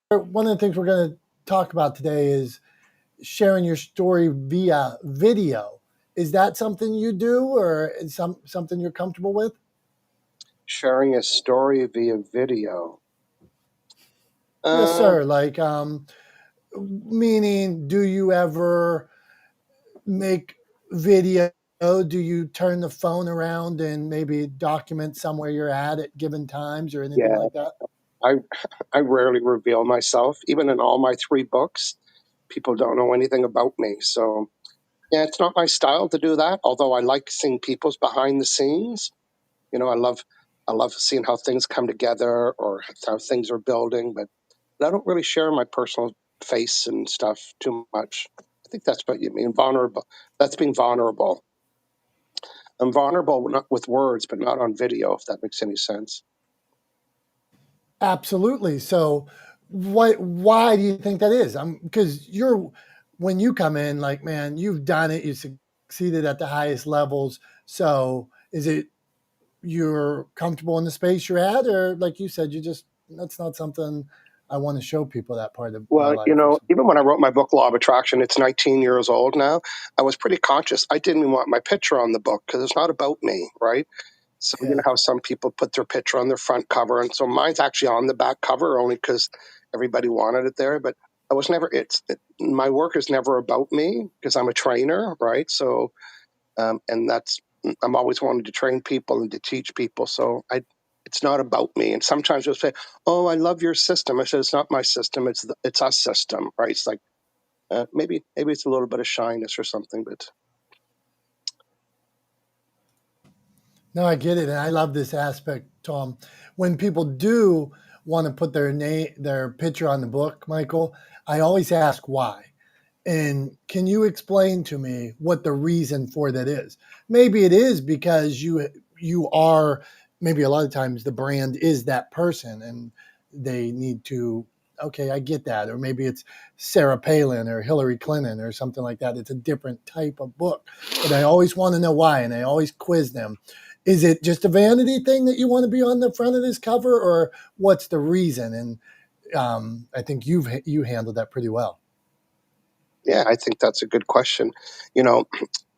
one of the things we're going to talk about today is sharing your story via video. Is that something you do, or is something you're comfortable with? Sharing a story via video. Yes, sir. Like, meaning, do you ever make video? Do you turn the phone around and maybe document somewhere you're at given times or anything Yeah, like that? I I rarely reveal myself. Even in all my 3 books, people don't know anything about me. So yeah, it's not my style to do that. Although I like seeing people's behind the scenes. I love seeing how things come together or how things are building. But I don't really share my personal face and stuff too much. I think that's what you mean, vulnerable. That's being vulnerable. I'm vulnerable not with words, but not on video. If that makes any sense. Absolutely. So, why do you think that is? Because when you come in, like, man, you've done it, you succeeded at the highest levels. So, is it you're comfortable in the space you're at, or like you said, that's not something I want to show people, that part of my Well, life or something? even when I wrote my book, Law of Attraction, it's 19 years old now. I was pretty conscious. I didn't even want my picture on the book because it's not about me, right? So, you know Yeah. how some people put their picture on their front cover. And so mine's actually on the back cover only because everybody wanted it there. But I was never, my work is never about me because I'm a trainer, right? So, and I'm always wanting to train people and to teach people. So it's not about me. And sometimes they'll say, "Oh, I love your system." I said, "It's not my system. It's our system, right?" It's like maybe it's a little bit of shyness or something, but No, I get it, and I love this aspect, Tom. When people do want to put their picture on the book, Michael, I always ask why. And can you explain to me what the reason for that is? Maybe it is because you are, maybe a lot of times the brand is that person and they need to, okay, I get that. Or maybe it's Sarah Palin or Hillary Clinton or something like that. It's a different type of book. But I always want to know why, and I always quiz them. Is it just a vanity thing that you want to be on the front of this cover, or what's the reason? And I think you handled that pretty well. yeah, I think that's a good question. You know,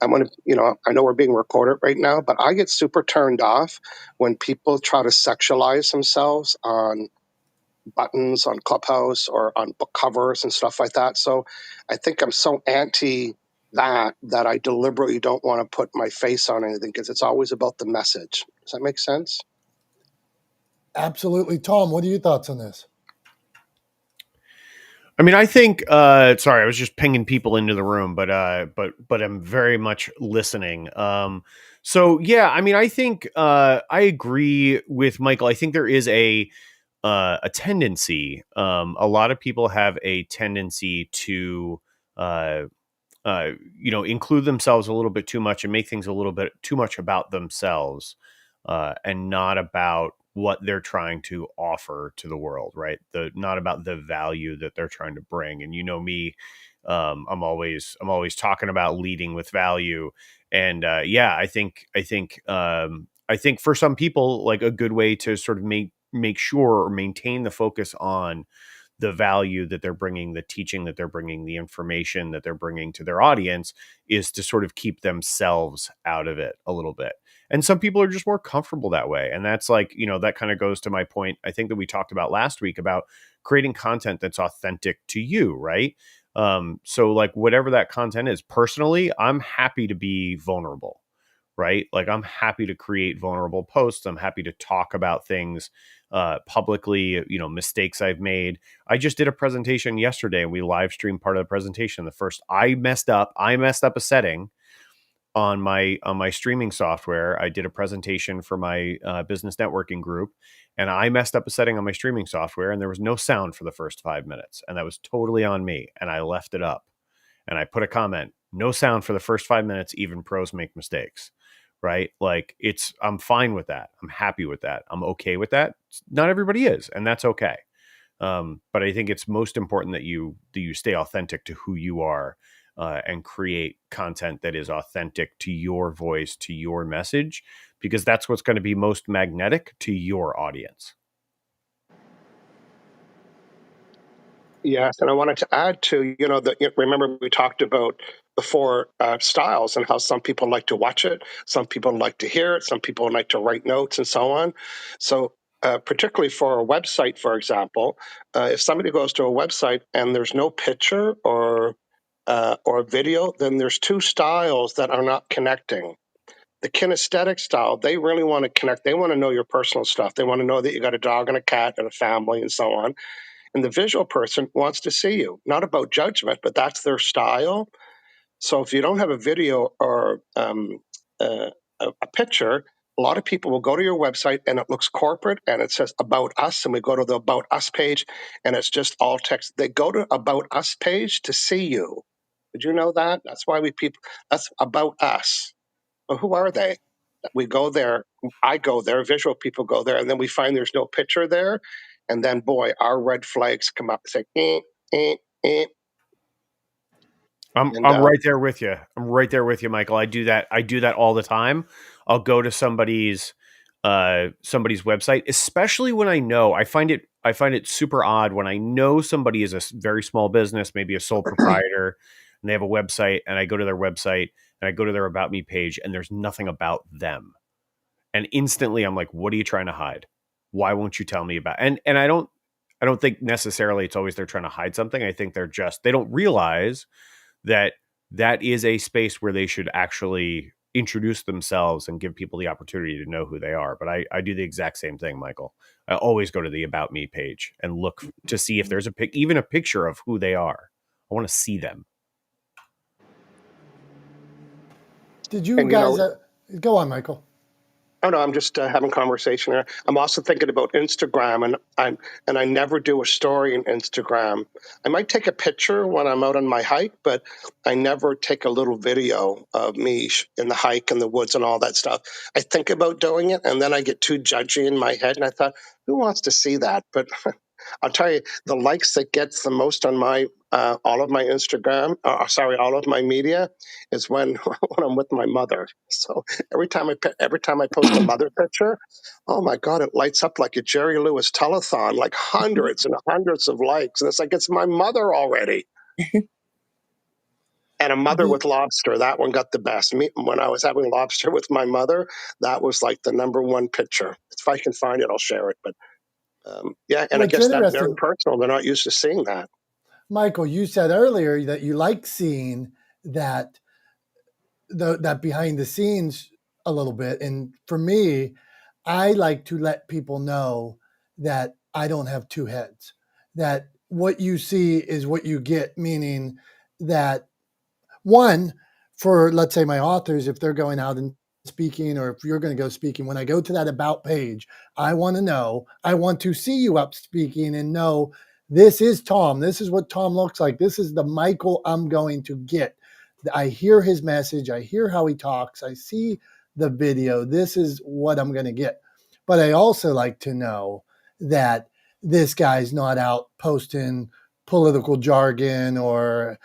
I want to, I know we're being recorded right now, but I get super turned off when people try to sexualize themselves on buttons on Clubhouse or on book covers and stuff like that. So I think I'm so anti that I deliberately don't want to put my face on anything because it's always about the message. Does that make sense? Absolutely. Tom, what are your thoughts on this? I mean, I think. Sorry, I was just pinging people into the room, but I'm very much listening. So yeah, I mean, I think I agree with Michael. I think there is a tendency. A lot of people have a tendency to uh, include themselves a little bit too much and make things a little bit too much about themselves, and not about what they're trying to offer to the world, right? Not about the value that they're trying to bring. And me, I'm always talking about leading with value. And yeah, I think for some people, like a good way to sort of make sure or maintain the focus on the value that they're bringing, the teaching that they're bringing, the information that they're bringing to their audience is to sort of keep themselves out of it a little bit. And some people are just more comfortable that way. And that's like, that kind of goes to my point, I think, that we talked about last week about creating content that's authentic to you, right? So like whatever that content is, personally, I'm happy to be vulnerable, right? Like I'm happy to create vulnerable posts. I'm happy to talk about things publicly, mistakes I've made. I just did a presentation yesterday and we live streamed part of the presentation. I messed up a setting on my streaming software. I did a presentation for my business networking group, and I messed up a setting on my streaming software, and there was no sound for the first 5 minutes, and that was totally on me. And I left it up, and I put a comment: "No sound for the first 5 minutes. Even pros make mistakes." Right? Like I'm fine with that. I'm happy with that. I'm okay with that. Not everybody is, and that's okay. But I think it's most important that you stay authentic to who you are, and create content that is authentic to your voice, to your message, because that's what's going to be most magnetic to your audience. Yes, and I wanted to add to, remember we talked about the four styles and how some people like to watch it, some people like to hear it, some people like to write notes and so on. So, particularly for a website, for example, if somebody goes to a website and there's no picture or video, then there's two styles that are not connecting. The kinesthetic style, they really want to connect. They want to know your personal stuff. They want to know that you got a dog and a cat and a family and so on. And the visual person wants to see you, not about judgment, but that's their style. So if you don't have a video or a picture, a lot of people will go to your website and it looks corporate and it says about us. And we go to the about us page and it's just all text. They go to about us page to see you. Did you know that? That's about us. Well, who are they? We go there, I go there, visual people go there, and then we find there's no picture there. And then, boy, our red flags come up and say, eh, eh. I'm And I'm right there with you. I'm right there with you, Michael. I do that. I do that all the time. I'll go to somebody's website, especially when I find it super odd when I know somebody is a very small business, maybe a sole proprietor, and they have a website, and I go to their website and I go to their about me page and there's nothing about them. And instantly I'm like, what are you trying to hide? Why won't you tell me about and I don't think necessarily it's always they're trying to hide something. I think they don't realize that that is a space where they should actually introduce themselves and give people the opportunity to know who they are. But I do the exact same thing, Michael. I always go to the about me page and look to see if there's even a picture of who they are. I want to see them. Did you and guys go on, Michael? Oh no, I'm just having conversation here. I'm also thinking about Instagram, and I never do a story in Instagram. I might take a picture when I'm out on my hike, but I never take a little video of me in the hike in the woods and all that stuff. I think about doing it, and then I get too judgy in my head, and I thought, who wants to see that? But I'll tell you, the likes that gets the most on my all of my Instagram, all of my media, is when when I'm with my mother. So every time I post a mother picture, oh my God, it lights up like a Jerry Lewis telethon, like hundreds and hundreds of likes, and it's like it's my mother already. And a mother with lobster, that one got the best. When I was having lobster with my mother, that was like the number one picture. If I can find it, I'll share it. But yeah, and I What's guess that's very interesting, personal. They're not used to seeing that. Michael, you said earlier that you like seeing that that behind the scenes a little bit. And for me, I like to let people know that I don't have two heads. That what you see is what you get, meaning that one, for let's say my authors, if they're going out and speaking, or if you're going to go speaking, when I go to that about page, I want to know, I want to see you up speaking and know this is Tom. This is what Tom looks like. This is the Michael I'm going to get. I hear his message. I hear how he talks. I see the video. This is what I'm going to get. But I also like to know that this guy's not out posting political jargon or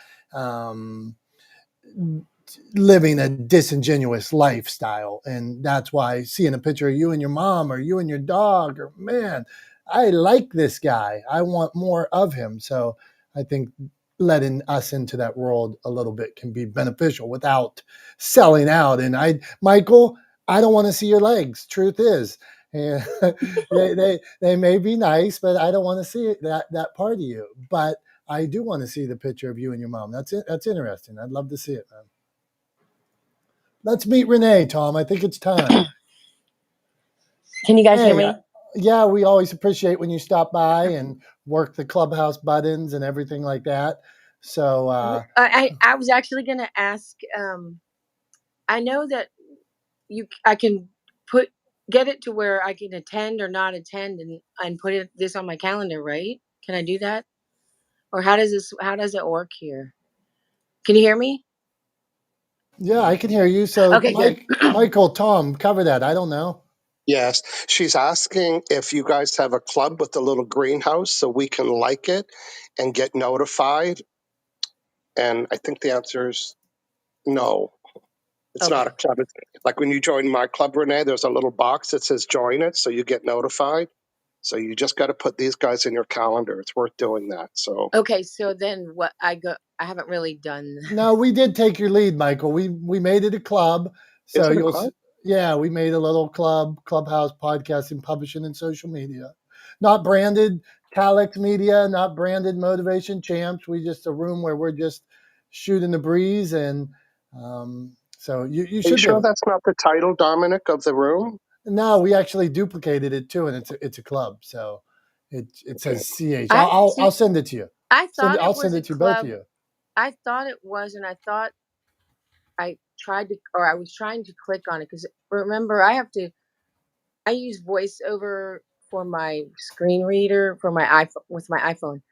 living a disingenuous lifestyle. And that's why seeing a picture of you and your mom or you and your dog, or man, I like this guy. I want more of him. So I think letting us into that world a little bit can be beneficial without selling out. And Michael, I don't want to see your legs. Truth is. And they may be nice, but I don't want to see that part of you. But I do want to see the picture of you and your mom. That's it. That's interesting. I'd love to see it, man. Let's meet Renee, Tom. I think it's time. Can you guys hear me? Yeah, we always appreciate when you stop by and work the Clubhouse buttons and everything like that. So I was actually going to ask. I know that I can get it to where I can attend or not attend and put this on my calendar, right? Can I do that? Or how does it work here? Can you hear me? yeah, I can hear you. So Okay, good. Michael, Tom, cover that. I don't know. Yes, she's asking if you guys have a club with a little greenhouse so we can like it and get notified. And I think the answer is no. It's not a Okay. club. It's like when you join my club, Renee, there's a little box that says join it so you get notified. So you just got to put these guys in your calendar. It's worth doing that. So Okay, so then what I haven't really done. No, we did take your lead, Michael. We made it a club. is So it a club? yeah, we made a little Clubhouse podcasting, publishing, and social media. Not branded Talex media, not branded Motivation Champs. We just a room where we're just shooting the breeze, and so you Are you should be sure able. that's not the title, Dominic, of the room? No, we actually duplicated it too, and it's a club. So it Okay. says CH. I I'll send it to you. I thought I'll it send was a it to both of club. you. I thought it was, and I thought I was trying to click on it because remember I use voiceover for my screen reader for my iPhone with my iPhone,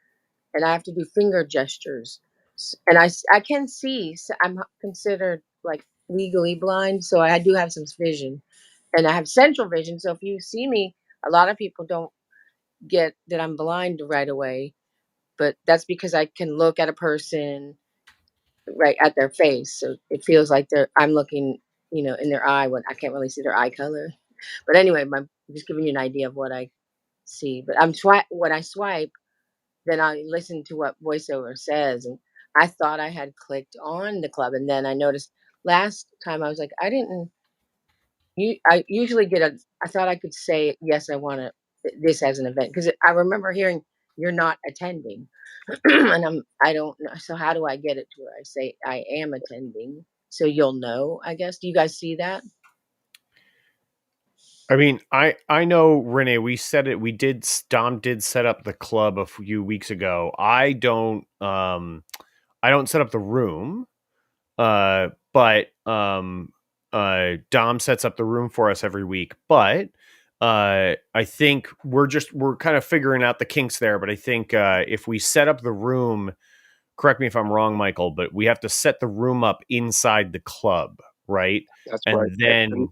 and I have to do finger gestures, and I can see. So I'm considered like legally blind, so I do have some vision, and I have central vision. So if you see me, a lot of people don't get that I'm blind right away, but that's because I can look at a person right at their face. So it feels like I'm looking, in their eye when I can't really see their eye color. But anyway, I'm just giving you an idea of what I see. But when I swipe, then I listen to what voiceover says, and I thought I had clicked on the club, and then I noticed last time I was like, I didn't. I usually get a. I thought I could say yes, I want to this as an event because I remember hearing you're not attending, and I don't know. So how do I get it to where I say I am attending? So you'll know, I guess. Do you guys see that? I mean, I know, Renee, we said it. Dom did set up the club a few weeks ago. I don't set up the room. But Dom sets up the room for us every week. But I think we're kind of figuring out the kinks there. But I think if we set up the room, correct me if I'm wrong, Michael, but we have to set the room up inside the club, right? That's right. And then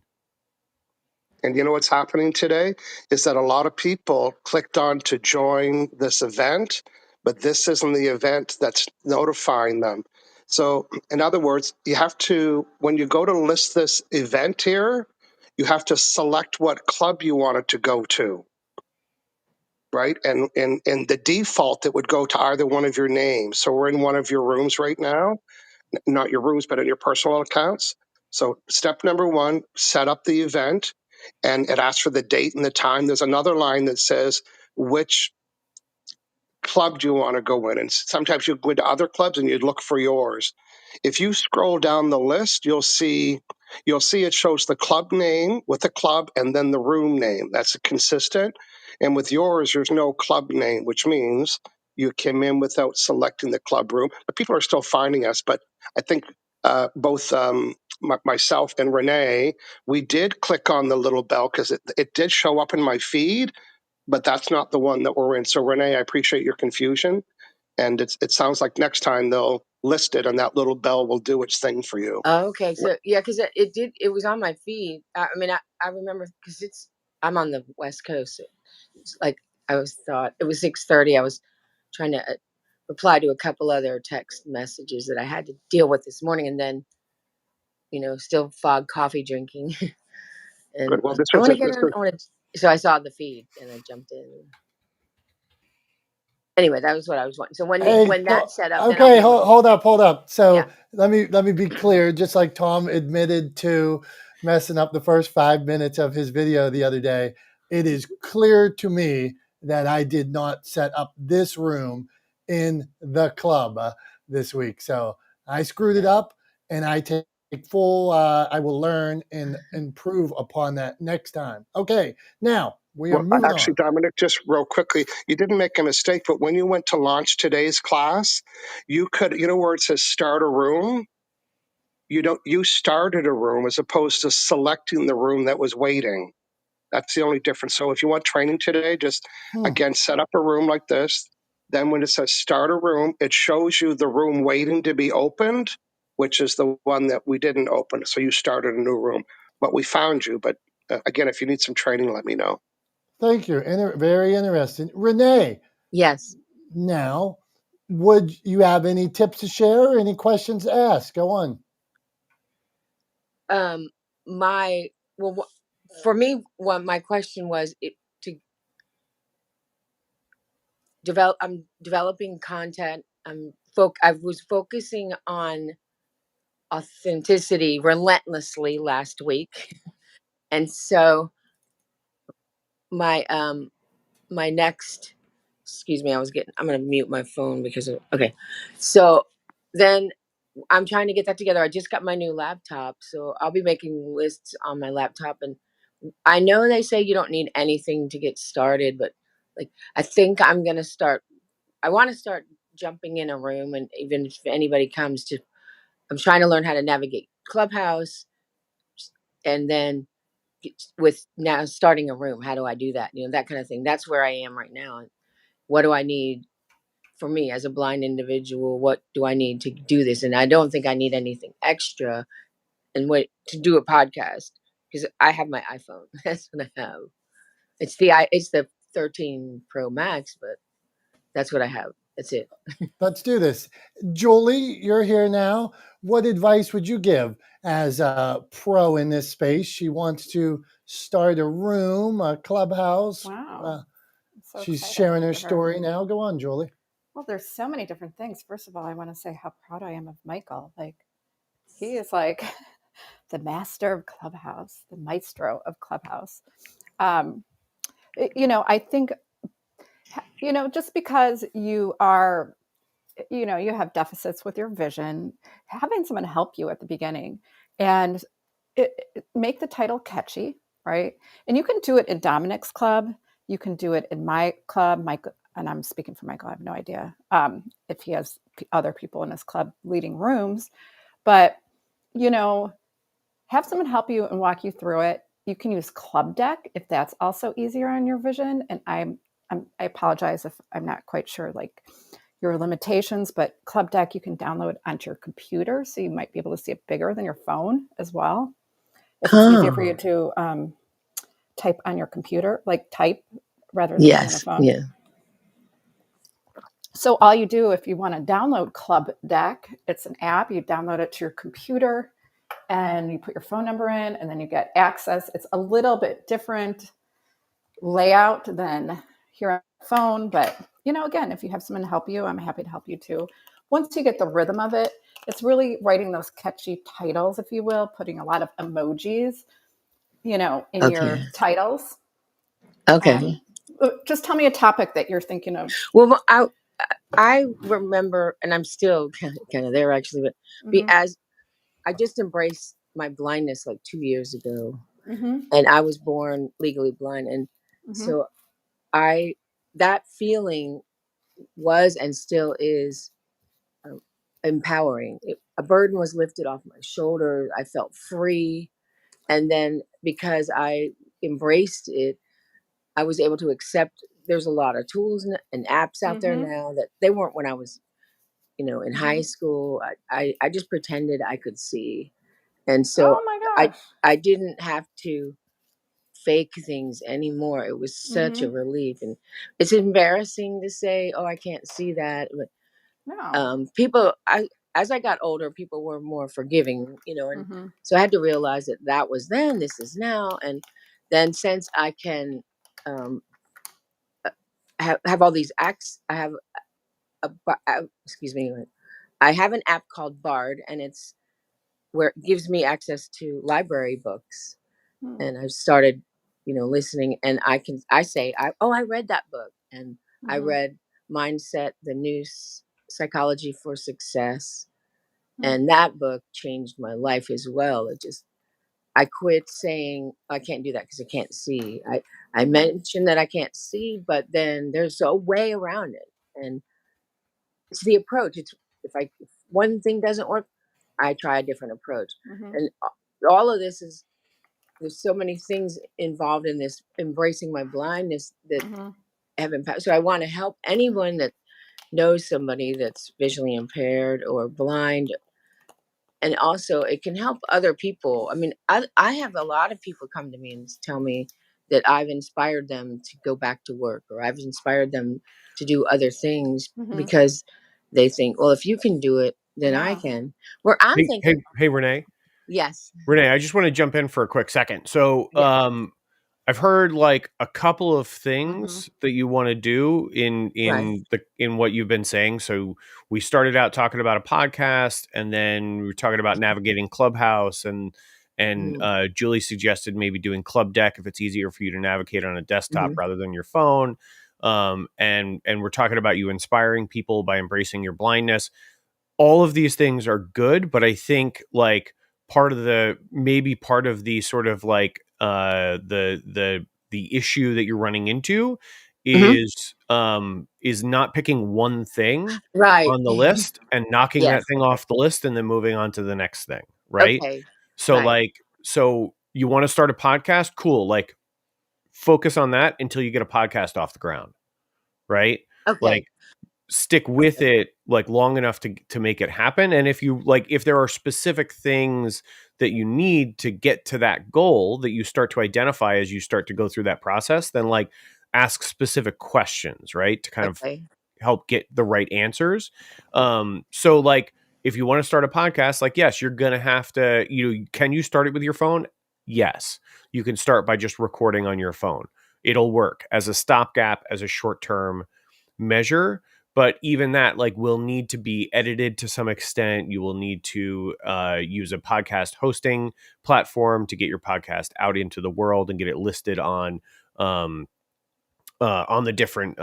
And you know what's happening today is that a lot of people clicked on to join this event, but this isn't the event that's notifying them. So, in other words, you have to, when you go to list this event here, you have to select what club you want it to go to, right? And the default, it would go to either one of your names. So we're in one of your rooms right now, not your rooms, but in your personal accounts. So step number one, set up the event, and it asks for the date and the time. There's another line that says which club do you want to go in, and sometimes you go into other clubs and you look for yours. If you scroll down the list, you'll see it shows the club name with the club and then the room name. That's consistent. And with yours, there's no club name, which means you came in without selecting the club room. But people are still finding us. But I think both myself and Renee, we did click on the little bell because it did show up in my feed, but that's not the one that we're in. So Renee, I appreciate your confusion. And it sounds like next time they'll list it and that little bell will do its thing for you. Oh, okay. So yeah, because it was on my feed. I mean, I remember because I'm on the West Coast. So it's like thought it was 6:30. I was trying to reply to a couple other text messages that I had to deal with this morning, and then still fog coffee drinking. Good. And Well, this I is want to it. get This on. is So I saw the feed and I jumped in. Anyway, that was what I was wanting. So Hey, when that's set up, then I'll okay, be able to. hold up. Yeah. So let me be clear. Just like Tom admitted to messing up the first 5 minutes of his video the other day, it is clear to me that I did not set up this room in the club this week. So I screwed it up, and I take full. I will learn and improve upon that next time. Okay, now we are well, moving actually, on. Dominic, just real quickly, you didn't make a mistake, but when you went to launch today's class, you could, where it says start a room, you started a room as opposed to selecting the room that was waiting. That's the only difference. So if you want training today, just Hmm. again, set up a room like this. Then when it says start a room, it shows you the room waiting to be opened, which is the one that we didn't open. So you started a new room, but we found you. But again, if you need some training, let me know. Thank you. Very interesting. Renee, Yes. now, would you have any tips to share? Any questions to ask? Go on. My well, for me, what my question was to I'm developing content. I was focusing on authenticity relentlessly last week. And so my next, excuse me, I'm going to mute my phone okay. So then I'm trying to get that together. I just got my new laptop, so I'll be making lists on my laptop. And I know they say you don't need anything to get started, but like, I think I want to start jumping in a room, and even if anybody comes to, I'm trying to learn how to navigate Clubhouse, and then with now starting a room, how do I do that? That kind of thing. That's where I am right now. What do I need for me as a blind individual? What do I need to do this? And I don't think I need anything extra and wait to do a podcast, because I have my iPhone. That's what I have. It's the 13 Pro Max, but that's what I have. That's it. Let's do this. Julie, you're here now. What advice would you give as a pro in this space? She wants to start a room, a Clubhouse. Wow. So she's excited sharing her for story now. Go on, Julie. Well, there's so many different things. First of all, I want to say how proud I am of Michael. Like, he is like the master of Clubhouse, the maestro of Clubhouse. I think, just because you are, you have deficits with your vision, having someone help you at the beginning and make the title catchy, right? And you can do it in Dominick's club. You can do it in my club. And I'm speaking for Michael. I have no idea if he has other people in his club leading rooms, but have someone help you and walk you through it. You can use Club Deck if that's also easier on your vision. And I apologize if I'm not quite sure like your limitations, but Club Deck you can download onto your computer, so you might be able to see it bigger than your phone as well. If it's easier for you to type on your computer, like type rather than on a phone. Yeah. So all you do if you want to download Club Deck, it's an app. You download it to your computer and you put your phone number in, and then you get access. It's a little bit different layout than here on the phone, but again, if you have someone to help you, I'm happy to help you too. Once you get the rhythm of it, it's really writing those catchy titles, if you will, putting a lot of emojis, in your titles. Okay. Just tell me a topic that you're thinking of. Well, I remember, and I'm still kind of there actually, but as I just embraced my blindness like 2 years ago, and I was born legally blind, and so that feeling was and still is empowering. A burden was lifted off my shoulders. I felt free, and then because I embraced it, I was able to accept. There's a lot of tools and apps out there now that they weren't when I was, in high school. I just pretended I could see. And so oh my gosh. I didn't have to fake things anymore. It was such a relief. And it's embarrassing to say, oh, I can't see that. But no. as I got older, people were more forgiving, and so I had to realize that was then, this is now. And then since I can have all these acts, I have excuse me, I have an app called Bard, and it's where it gives me access to library books. And I've started, listening, and I say, I read that book, and I read Mindset, the New Psychology for Success. And that book changed my life as well. I quit saying I can't do that because I can't see. I mentioned that I can't see, but then there's a way around it. And it's the approach. It's if one thing doesn't work, I try a different approach. And all of this there's so many things involved in this embracing my blindness that have impact. So I want to help anyone that knows somebody that's visually impaired or blind. And also it can help other people. I mean, I have a lot of people come to me and tell me that I've inspired them to go back to work, or I've inspired them to do other things because they think, well, if you can do it, then I can. Where I'm thinking, hey, Renee. yes, Renee, I just want to jump in for a quick second. So, I've heard like a couple of Mm-hmm. things that you want to do in Right. what you've been saying. So we started out talking about a podcast, and then we were talking about navigating Clubhouse, and Hmm. Julie suggested maybe doing Club Deck if it's easier for you to navigate on a desktop Hmm. rather than your phone. And we're talking about you inspiring people by embracing your blindness. All of these things are good, but I think like part of the sort of like the issue that you're running into Hmm. is not picking one thing Right. on the list and knocking that Yes. thing off the list and then moving on to the next thing, right? Okay. So Right. like so you want to start a podcast? Cool. Like focus on that until you get a podcast off the ground, right? Okay. Like stick with Okay. it like long enough to make it happen. And if you like, if there are specific things that you need to get to that goal that you start to identify as you start to go through that process, then like ask specific questions, right, to kind of Okay. help get the right answers. So like if you want to start a podcast, like yes, you're gonna have to, can you start it with your phone? Yes, you can start by just recording on your phone. It'll work as a stopgap, as a short-term measure, but even that like will need to be edited to some extent. You will need to use a podcast hosting platform to get your podcast out into the world and get it listed on the different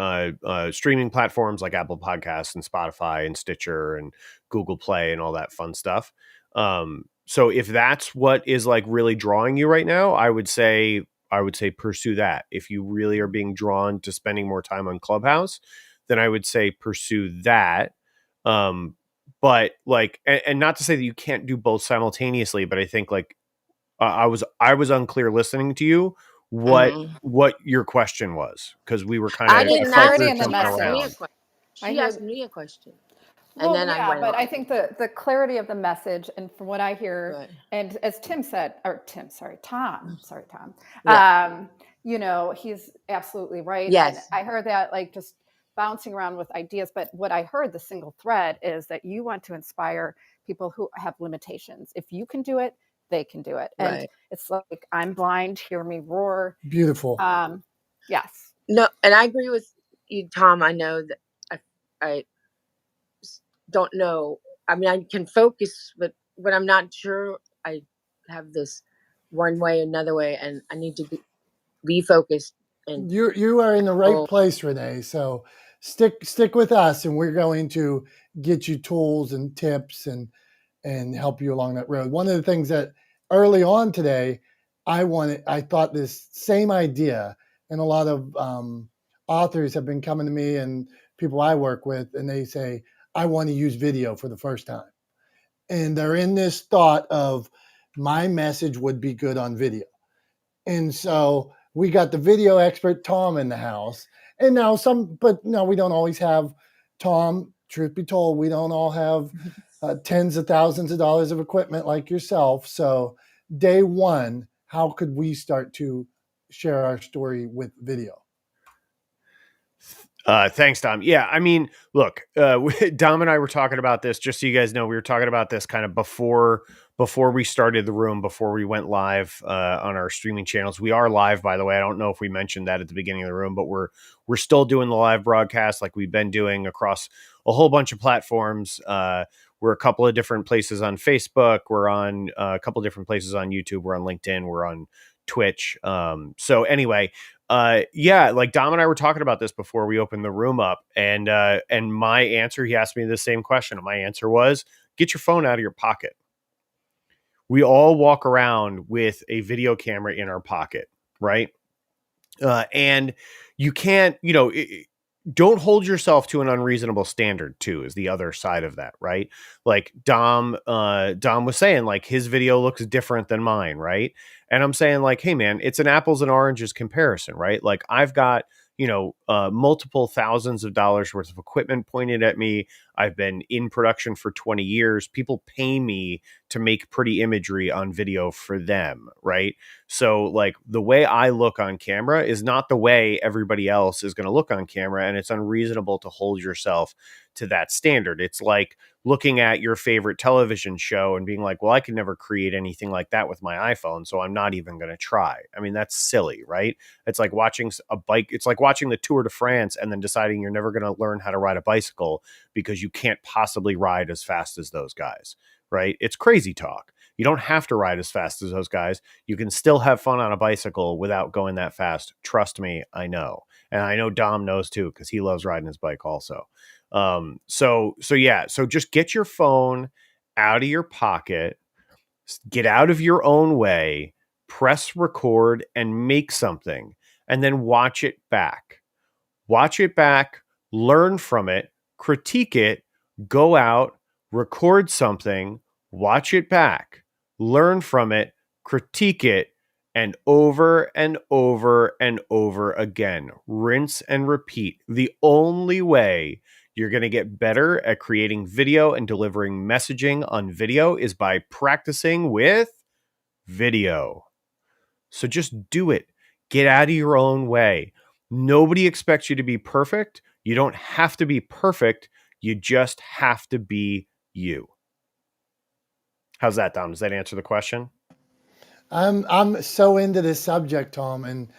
streaming platforms like Apple Podcasts and Spotify and Stitcher and Google Play and all that fun stuff. So if that's what is like really drawing you right now, I would say pursue that. If you really are being drawn to spending more time on Clubhouse, then I would say pursue that. Um, but like, and not to say that you can't do both simultaneously, but I think like I was unclear listening to you what Hmm. your question was, because we were kind I of, The it didn't felt ask. we clarity were in the She jumping asked me a message. around. question. I She hear. asked me a question, and Well, then I yeah, went but I on. think the clarity of the message, and from what I hear, Right. and as Tim said, or Tim, sorry, Tom, Yeah. he's absolutely right. And Yes. I heard that like just bouncing around with ideas. But what I heard, the single thread, is that you want to inspire people who have limitations. If you can do it, they can do it. And Right. it's like, I'm blind, hear me roar. Beautiful. Yes. No, and I agree with you, Tom. I know that I don't know. I mean, I can focus, but when I'm not sure, I have this one way, another way, and I need to be focused and You are in the right go. place, Renee. So stick with us, and we're going to get you tools and tips and help you along that road. One of the things that early on today, I thought this same idea, and a lot of authors have been coming to me and people I work with, and they say, I want to use video for the first time. And they're in this thought of my message would be good on video. And so we got the video expert Tom in the house. And now but no, we don't always have Tom. Truth be told, we don't all have tens of thousands of dollars of equipment like yourself. So day one, how could we start to share our story with video? Thanks, Dom. Yeah, I mean, look, Dom and I were talking about this. Just so you guys know, we were talking about this kind of before we started the room, before we went live on our streaming channels. We are live, by the way. I don't know if we mentioned that at the beginning of the room, but we're still doing the live broadcast like we've been doing across a whole bunch of platforms. We're a couple of different places on Facebook. We're on a couple of different places on YouTube. We're on LinkedIn. We're on Twitch. So anyway, yeah, like Dom and I were talking about this before we opened the room up, and my answer, he asked me the same question, and my answer was, get your phone out of your pocket. We all walk around with a video camera in our pocket, right? And you can't, don't hold yourself to an unreasonable standard too, is the other side of that, right? Like Dom was saying, like his video looks different than mine, right? And I'm saying like, hey man, it's an apples and oranges comparison, right? Like I've got, multiple thousands of dollars worth of equipment pointed at me. I've been in production for 20 years. People pay me to make pretty imagery on video for them, right? So like the way I look on camera is not the way everybody else is going to look on camera. And it's unreasonable to hold yourself to that standard. It's like looking at your favorite television show and being like, well, I could never create anything like that with my iPhone, so I'm not even going to try. I mean, that's silly, right? It's like watching a bike. It's like watching the Tour de France and then deciding you're never going to learn how to ride a bicycle because you can't possibly ride as fast as those guys, right? It's crazy talk. You don't have to ride as fast as those guys. You can still have fun on a bicycle without going that fast. Trust me, I know. And I know Dom knows too, because he loves riding his bike also. So just get your phone out of your pocket, get out of your own way, press record and make something, and then watch it back. Watch it back, learn from it, critique it, go out, record something, watch it back, learn from it, critique it, and over and over and over again. Rinse and repeat. The only way you're going to get better at creating video and delivering messaging on video is by practicing with video. So just do it. Get out of your own way. Nobody expects you to be perfect. You don't have to be perfect. You just have to be you. How's that, Dom? Does that answer the question? I'm so into this subject, Tom, and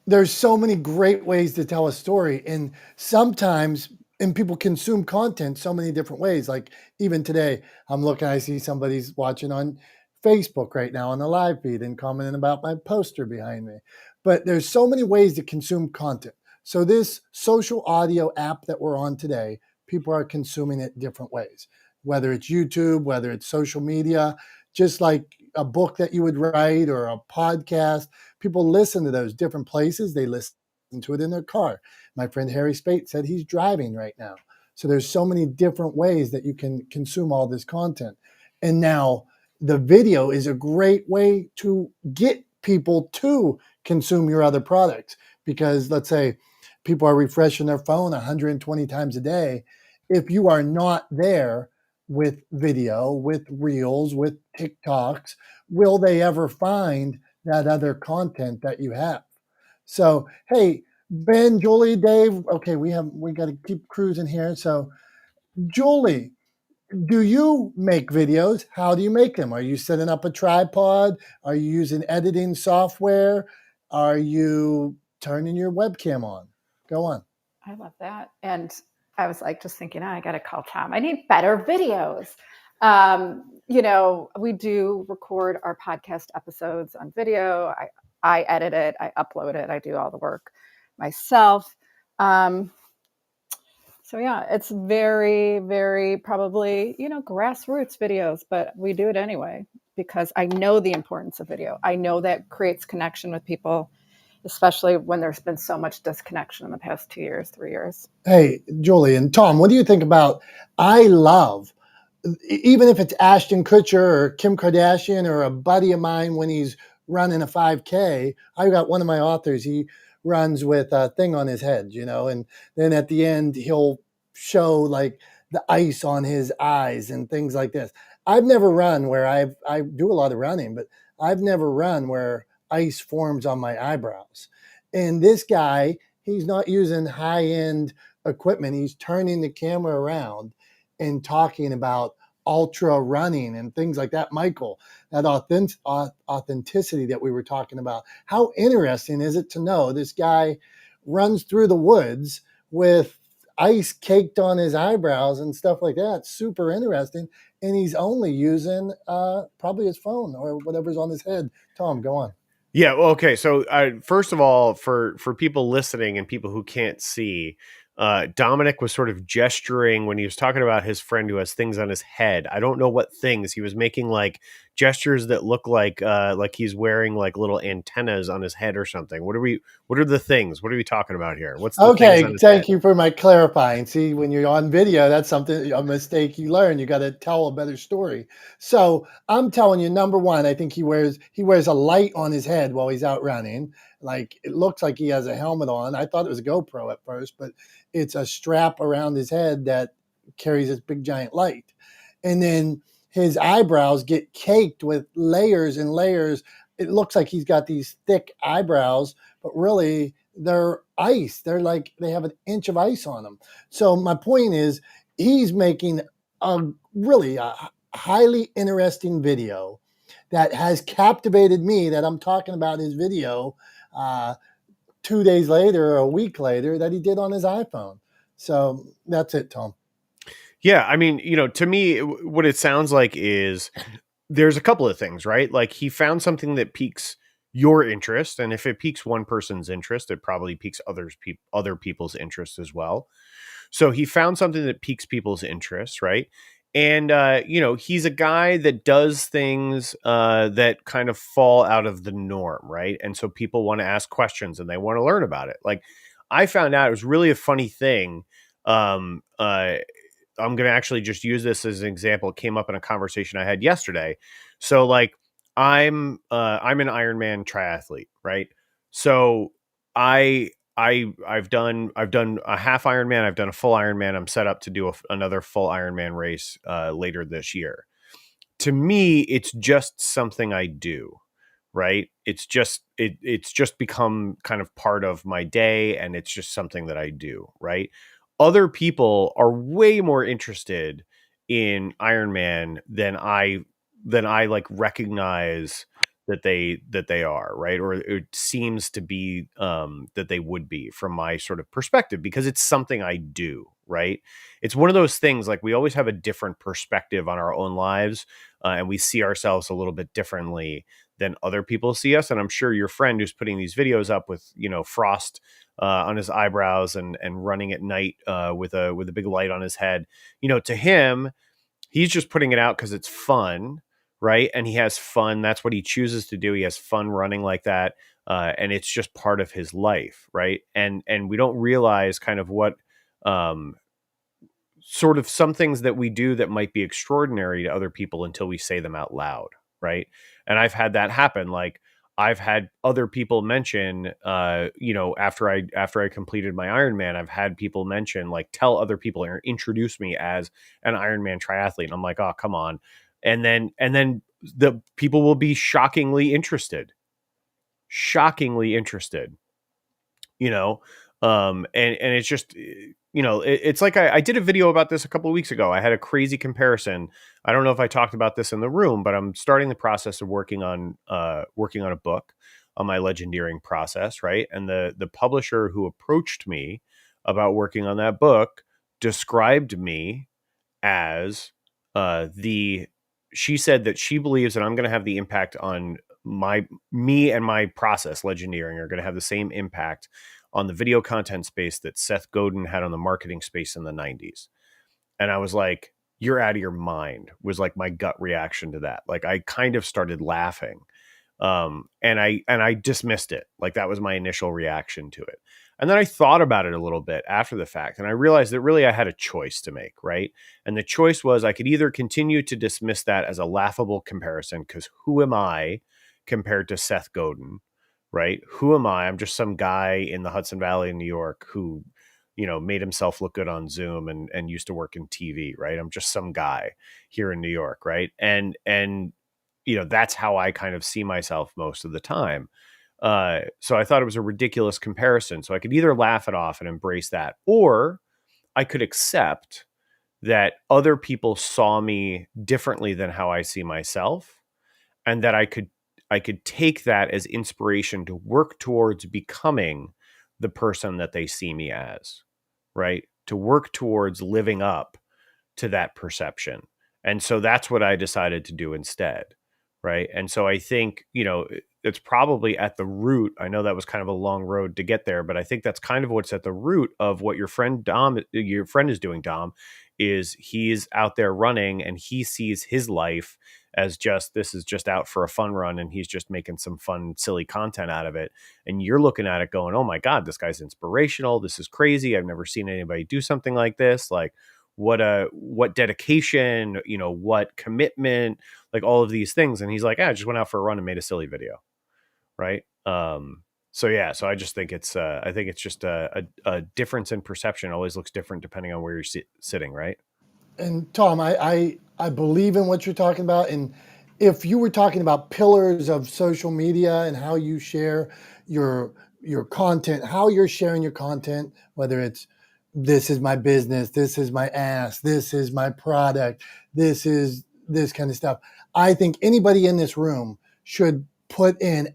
there's so many great ways to tell a story, and sometimes people consume content so many different ways. Like even today, I see somebody's watching on Facebook right now on the live feed and commenting about my poster behind me. But there's so many ways to consume content. So this social audio app that we're on today, people are consuming it different ways, whether it's YouTube, whether it's social media, just like a book that you would write or a podcast. People listen to those different places. They listen to it in their car. My friend Harry Spate said he's driving right now. So there's so many different ways that you can consume all this content. And now the video is a great way to get people to consume your other products, because let's say people are refreshing their phone 120 times a day. If you are not there with video, with reels, with TikToks, will they ever find that other content that you have? So, hey, Ben, Julie, Dave, okay, we got to keep cruising here. So, Julie, do you make videos? How do you make them? Are you setting up a tripod? Are you using editing software? Are you turning your webcam on? Go on. I love that. And I was like, just thinking, I got to call Tom. I need better videos. We do record our podcast episodes on video. I edit it. I upload it. I do all the work myself. So yeah, it's very, very probably, grassroots videos, but we do it anyway because I know the importance of video. I know that creates connection with people, especially when there's been so much disconnection in the past 2 years, 3 years. Hey, Julie and Tom, what do you think about, I love, even if it's Ashton Kutcher or Kim Kardashian or a buddy of mine when he's running a 5K, I got one of my authors, he runs with a thing on his head, and then at the end he'll show like the ice on his eyes and things like this. I've never run where I do a lot of running, but I've never run where ice forms on my eyebrows. And this guy, he's not using high-end equipment. He's turning the camera around and talking about ultra running and things like that. Michael, that authenticity that we were talking about. How interesting is it to know this guy runs through the woods with ice caked on his eyebrows and stuff like that? Super interesting. And he's only using probably his phone or whatever's on his head. Tom, go on. Yeah. Well, okay. So first of all, for people listening and people who can't see, Dominick was sort of gesturing when he was talking about his friend who has things on his head. I don't know what things. He was making like gestures that look like he's wearing like little antennas on his head or something. What are the things? What are we talking about here? What's the okay? Things on his Thank head? you for my clarifying. See, when you're on video, that's a mistake you learn. You got to tell a better story. So I'm telling you, number one, I think he wears a light on his head while he's out running. Like it looks like he has a helmet on. I thought it was a GoPro at first, but it's a strap around his head that carries this big giant light. And then his eyebrows get caked with layers and layers. It looks like he's got these thick eyebrows, but really they're ice. They're like, they have an inch of ice on them. So my point is, he's making really a highly interesting video that has captivated me, that I'm talking about his video 2 days later or a week later that he did on his iPhone. So that's it, Tom. Yeah, I mean, to me, what it sounds like is there's a couple of things, right? Like he found something that piques your interest, and if it piques one person's interest, it probably piques other people's interest as well. So he found something that piques people's interest, right? And he's a guy that does things that kind of fall out of the norm, right? And so people want to ask questions and they want to learn about it. Like I found out it was really a funny thing. I'm going to actually just use this as an example. It came up in a conversation I had yesterday. So like I'm an Ironman triathlete, right? So I've done a half Ironman, I've done a full Ironman. I'm set up to do another full Ironman race later this year. To me, it's just something I do, right? It's just become kind of part of my day, and it's just something that I do, right? Other people are way more interested in Iron Man than I like recognize that they are, right? Or it seems to be that they would be from my sort of perspective, because it's something I do, right? It's one of those things, like we always have a different perspective on our own lives, and we see ourselves a little bit differently than other people see us. And I'm sure your friend who's putting these videos up with, frost on his eyebrows and running at night with a big light on his head, to him, he's just putting it out because it's fun, right? And he has fun. That's what he chooses to do. He has fun running like that. And it's just part of his life, right? And we don't realize kind of what sort of some things that we do that might be extraordinary to other people until we say them out loud, right? And I've had that happen. Like I've had other people mention, after I completed my Ironman, I've had people mention, like, tell other people or introduce me as an Ironman triathlete. And I'm like, oh, come on. And then the people will be shockingly interested, you know? And it's just, it's like I did a video about this a couple of weeks ago. I had a crazy comparison. I don't know if I talked about this in the room, but I'm starting the process of working on a book, on my legendeering process, right? And the publisher who approached me about working on that book described me as she said that she believes that I'm going to have the impact on me and my process, legendeering, are going to have the same impact on the video content space that Seth Godin had on the marketing space in the 90s. And I was like, you're out of your mind, was like my gut reaction to that. Like I kind of started laughing. And I dismissed it. Like that was my initial reaction to it. And then I thought about it a little bit after the fact, and I realized that really I had a choice to make, right? And the choice was I could either continue to dismiss that as a laughable comparison, because who am I compared to Seth Godin, right? Who am I? I'm just some guy in the Hudson Valley in New York who, made himself look good on Zoom and used to work in TV, right? I'm just some guy here in New York, right? And that's how I kind of see myself most of the time. So I thought it was a ridiculous comparison. So I could either laugh it off and embrace that, or I could accept that other people saw me differently than how I see myself, and that I could take that as inspiration to work towards becoming the person that they see me as, right? To work towards living up to that perception. And so that's what I decided to do instead. Right. And so I think, it's probably at the root. I know that was kind of a long road to get there, but I think that's kind of what's at the root of what your friend is doing, Dom, is he's out there running and he sees his life as this is just out for a fun run, and he's just making some fun, silly content out of it. And you're looking at it going, oh my God, this guy's inspirational. This is crazy. I've never seen anybody do something like this. Like, what dedication, what commitment, like all of these things. And he's like, I just went out for a run and made a silly video. Right. So I just think I think it's just a difference in perception. It always looks different depending on where you're sitting. Right. And Tom, I believe in what you're talking about. And if you were talking about pillars of social media and how you share your content, how you're sharing your content, whether it's this is my business, this is my ass, this is my product, this is this kind of stuff. I think anybody in this room should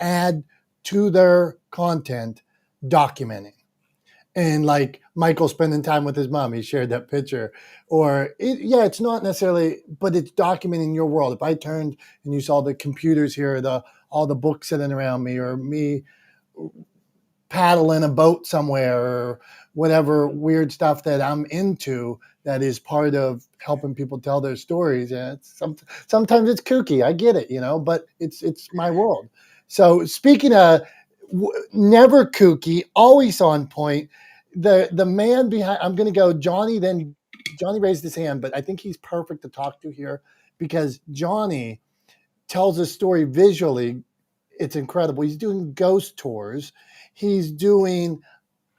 add to their content documenting. And like Michael spending time with his mom, he shared that picture. It's not necessarily, but it's documenting your world. If I turned and you saw the computers here, all the books sitting around me, or me paddling a boat somewhere, or whatever weird stuff that I'm into, that is part of helping people tell their stories. And sometimes it's kooky. I get it, but it's my world. So speaking of never kooky, always on point, the man behind, I'm going to go Johnny. Then Johnny raised his hand, but I think he's perfect to talk to here, because Johnny tells a story visually. It's incredible. He's doing ghost tours. He's doing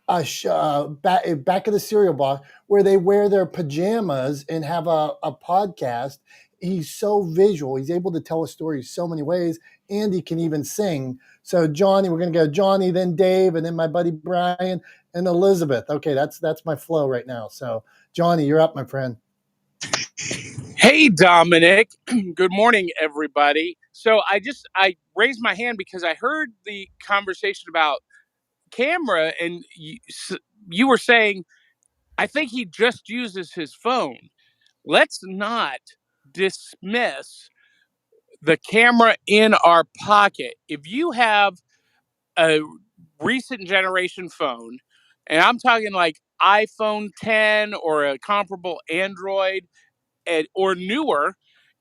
back of the cereal box where they wear their pajamas and have a podcast. He's so visual. He's able to tell a story so many ways, and he can even sing. So Johnny, we're going to go Johnny, then Dave, and then my buddy Brian and Elizabeth. Okay, that's my flow right now. So Johnny, you're up, my friend. Hey, Dominick. Good morning, everybody. So I raised my hand because I heard the conversation about camera, and you were saying, I think he just uses his phone. Let's not dismiss the camera in our pocket. If you have a recent generation phone, and I'm talking like iPhone 10 or a comparable Android, or newer,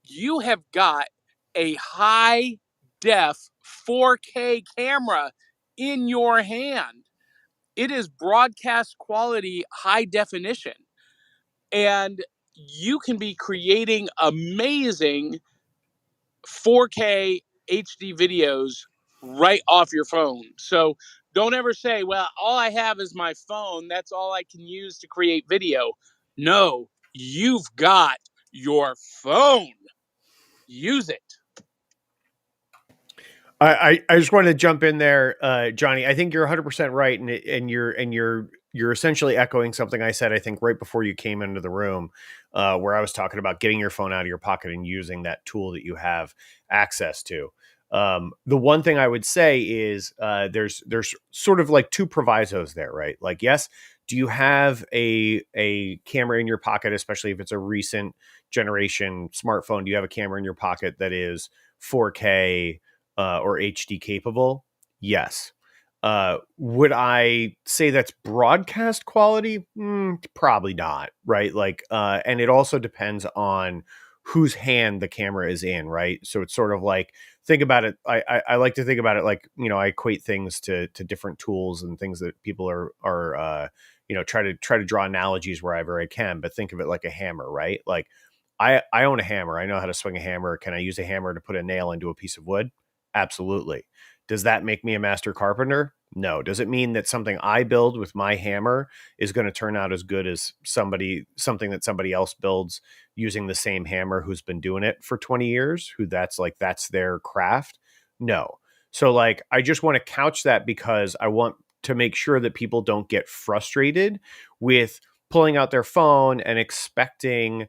you have got a high def 4K camera in your hand. It is broadcast quality, high definition. And you can be creating amazing 4K HD videos right off your phone. So don't ever say, well, all I have is my phone. That's all I can use to create video. No, you've got your phone. Use it. I just wanted to jump in there, Johnny. I think you're 100% right, and you're essentially echoing something I said, I think, right before you came into the room, where I was talking about getting your phone out of your pocket and using that tool that you have access to. The one thing I would say is there's sort of like two provisos there, right? Like, yes, do you have a camera in your pocket, especially if it's a recent generation smartphone? Do you have a camera in your pocket that is 4K or HD capable? Yes. Would I say that's broadcast quality? Probably not, right? Like, and it also depends on whose hand the camera is in, right? So it's sort of like, think about it. I like to think about it like, I equate things to different tools and things that people are try to draw analogies wherever I can, but think of it like a hammer, right? Like, I own a hammer. I know how to swing a hammer. Can I use a hammer to put a nail into a piece of wood? Absolutely. Does that make me a master carpenter? No. Does it mean that something I build with my hammer is going to turn out as good as something that somebody else builds using the same hammer who's been doing it for 20 years, that's their craft? No. So like, I just want to couch that because I want to make sure that people don't get frustrated with pulling out their phone and expecting,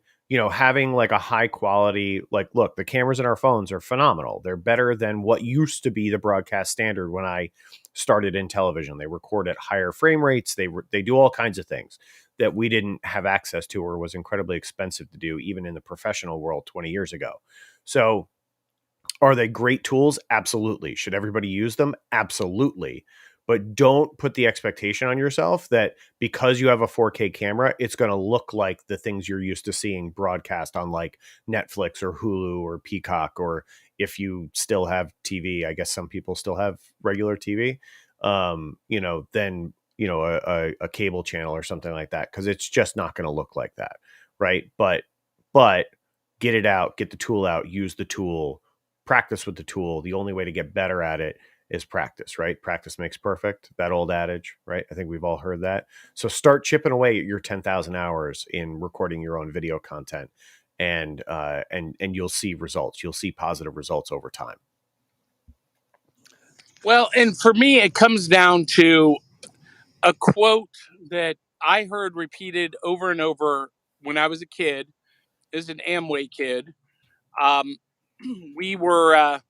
having like a high quality, like, look, the cameras in our phones are phenomenal. They're better than what used to be the broadcast standard when I started in television. They record at higher frame rates. They do all kinds of things that we didn't have access to or was incredibly expensive to do, even in the professional world 20 years ago. So are they great tools? Absolutely. Should everybody use them? Absolutely. But don't put the expectation on yourself that because you have a 4K camera, it's going to look like the things you're used to seeing broadcast on like Netflix or Hulu or Peacock, or if you still have TV, I guess some people still have regular TV, then, a cable channel or something like that, because it's just not going to look like that. Right. But get it out, get the tool out, use the tool, practice with the tool. The only way to get better at it is practice, right? Practice makes perfect. That old adage, right? I think we've all heard that. So start chipping away at your 10,000 hours in recording your own video content, and you'll see results. You'll see positive results over time. Well, and for me, it comes down to a quote that I heard repeated over and over when I was a kid, as an Amway kid. We were, our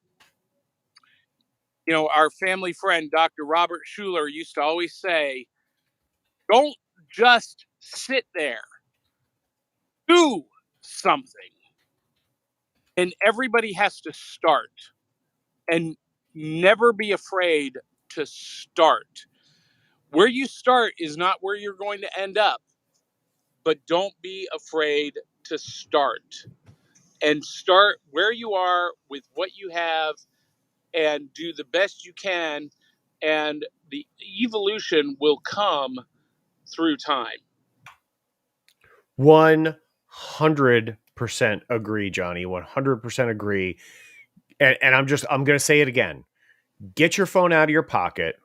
family friend, Dr. Robert Schuler, used to always say, don't just sit there, do something. And everybody has to start, and never be afraid to start. Where you start is not where you're going to end up, but don't be afraid to start, and start where you are with what you have and do the best you can. And the evolution will come through time. 100% agree, Johnny. 100% agree. And I'm going to say it again. Get your phone out of your pocket.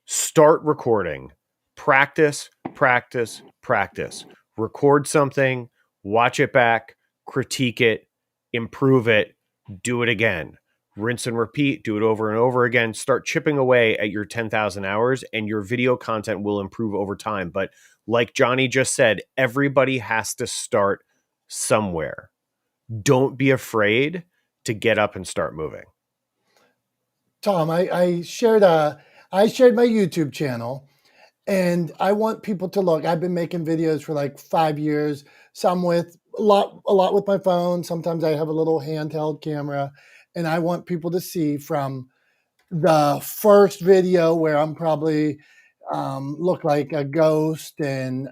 Start recording. Practice, practice, practice. Record something, watch it back, critique it, improve it, do it again. Rinse and repeat, do it over and over again. Start chipping away at your 10,000 hours, and your video content will improve over time. But like Johnny just said, everybody has to start somewhere. Don't be afraid to get up and start moving. Tom, I shared my YouTube channel, and I want people to look. I've been making videos for like 5 years, some with a lot with my phone. Sometimes I have a little handheld camera, and I want people to see from the first video where I'm probably look like a ghost, and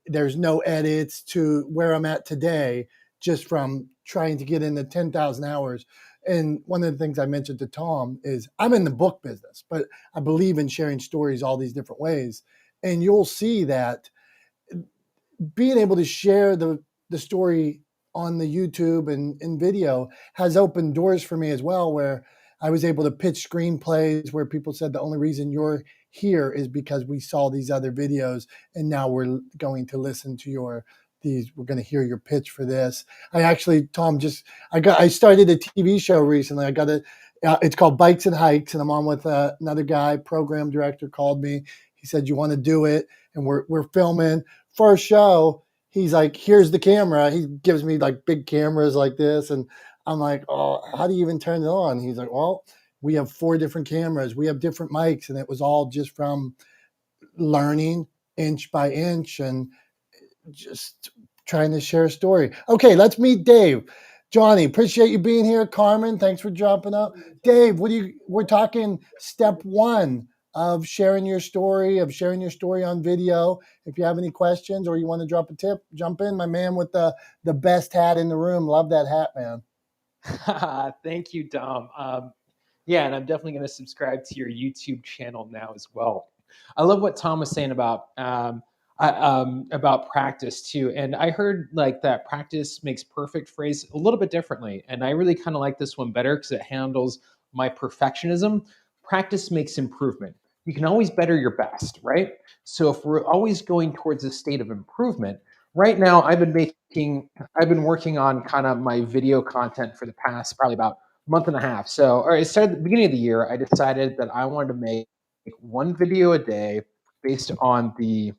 there's no edits, to where I'm at today, just from trying to get into 10,000 hours. And one of the things I mentioned to Tom is I'm in the book business, but I believe in sharing stories all these different ways. And you'll see that being able to share the story on the YouTube and video has opened doors for me as well, where I was able to pitch screenplays where people said the only reason you're here is because we saw these other videos, and now we're going to listen to we're going to hear your pitch for this. I actually, Tom, I started a TV show recently. It's called Bikes and Hikes, and I'm on with another guy, program director, called me. He said, you want to do it? And we're filming. First show, he's like, here's the camera. He gives me like big cameras like this. And I'm like, oh, how do you even turn it on? He's like, well, we have 4 different cameras. We have different mics. And it was all just from learning inch by inch and just trying to share a story. Okay, let's meet Dave. Johnny, appreciate you being here. Carmen, thanks for dropping up. Dave, we're talking step 1 of sharing your story on video. If you have any questions or you want to drop a tip, jump in. My man with the best hat in the room. Love that hat, man. Thank you, Dom. Yeah, and I'm definitely going to subscribe to your YouTube channel now as well. I love what Tom was saying about practice too. And I heard like that practice makes perfect phrase a little bit differently. And I really kind of like this one better because it handles my perfectionism. Practice makes improvement. You can always better your best, right? So if we're always going towards a state of improvement, right now I've been working on kind of my video content for the past probably about month and a half. Or it started at the beginning of the year. I decided that I wanted to make 1 video a day based on the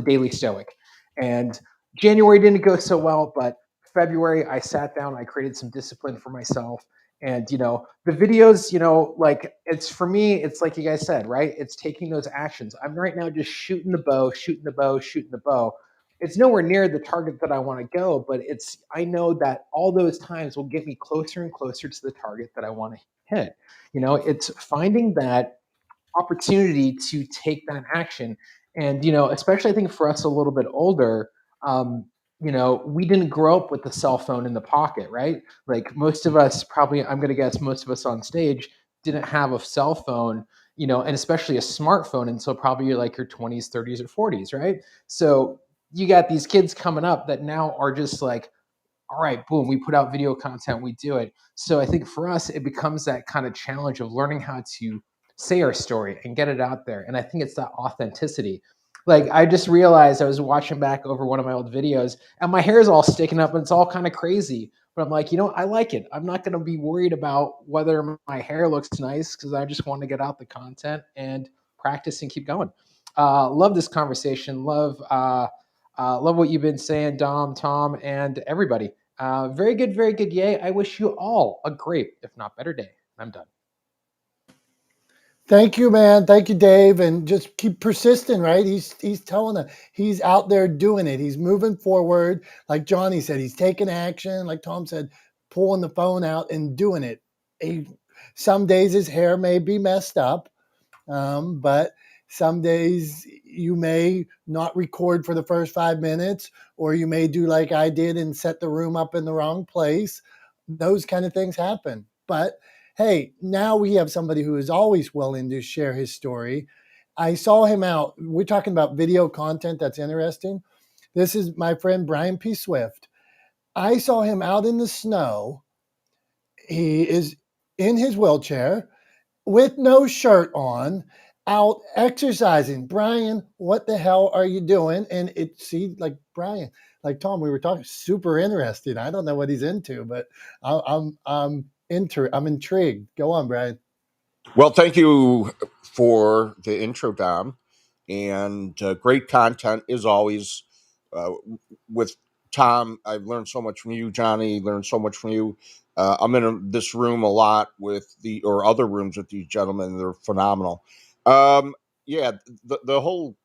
Daily Stoic. And January didn't go so well, but February I sat down, I created some discipline for myself. And the videos, like it's for me, it's like you guys said, right? It's taking those actions. I'm right now just shooting the bow. It's nowhere near the target that I want to go, but I know that all those times will get me closer and closer to the target that I want to hit. It's finding that opportunity to take that action. And, especially I think for us a little bit older, we didn't grow up with the cell phone in the pocket, right? Like most of us probably, I'm going to guess most of us on stage didn't have a cell phone, and especially a smartphone until probably you're like your 20s, 30s, or 40s, right? So you got these kids coming up that now are just like, all right, boom, we put out video content, we do it. So I think for us, it becomes that kind of challenge of learning how to say our story and get it out there. And I think it's that authenticity. Like I just realized I was watching back over one of my old videos and my hair is all sticking up and it's all kind of crazy. But I'm like, I like it. I'm not going to be worried about whether my hair looks nice because I just want to get out the content and practice and keep going. Love this conversation. Love what you've been saying, Dom, Tom, and everybody. Very good, very good. Yay. I wish you all a great, if not better day. I'm done. Thank you, man. Thank you, Dave. And just keep persisting, right? He's telling us he's out there doing it. He's moving forward. Like Johnny said, he's taking action. Like Tom said, pulling the phone out and doing it. Some days his hair may be messed up, but some days you may not record for the first 5 minutes, or you may do like I did and set the room up in the wrong place. Those kind of things happen. But hey, now we have somebody who is always willing to share his story. I saw him out. We're talking about video content that's interesting. This is my friend Brian P. Swift. I saw him out in the snow. He is in his wheelchair with no shirt on, out exercising. Brian, what the hell are you doing? And like Brian, like Tom, we were talking, super interesting. I don't know what he's into, but I'm intrigued. Go on, Brian. Well, thank you for the intro, Dom, and great content as always. With Tom, I've learned so much from you. Johnny, learned so much from you. I'm in this room a lot or other rooms with these gentlemen. They're phenomenal. Yeah, the whole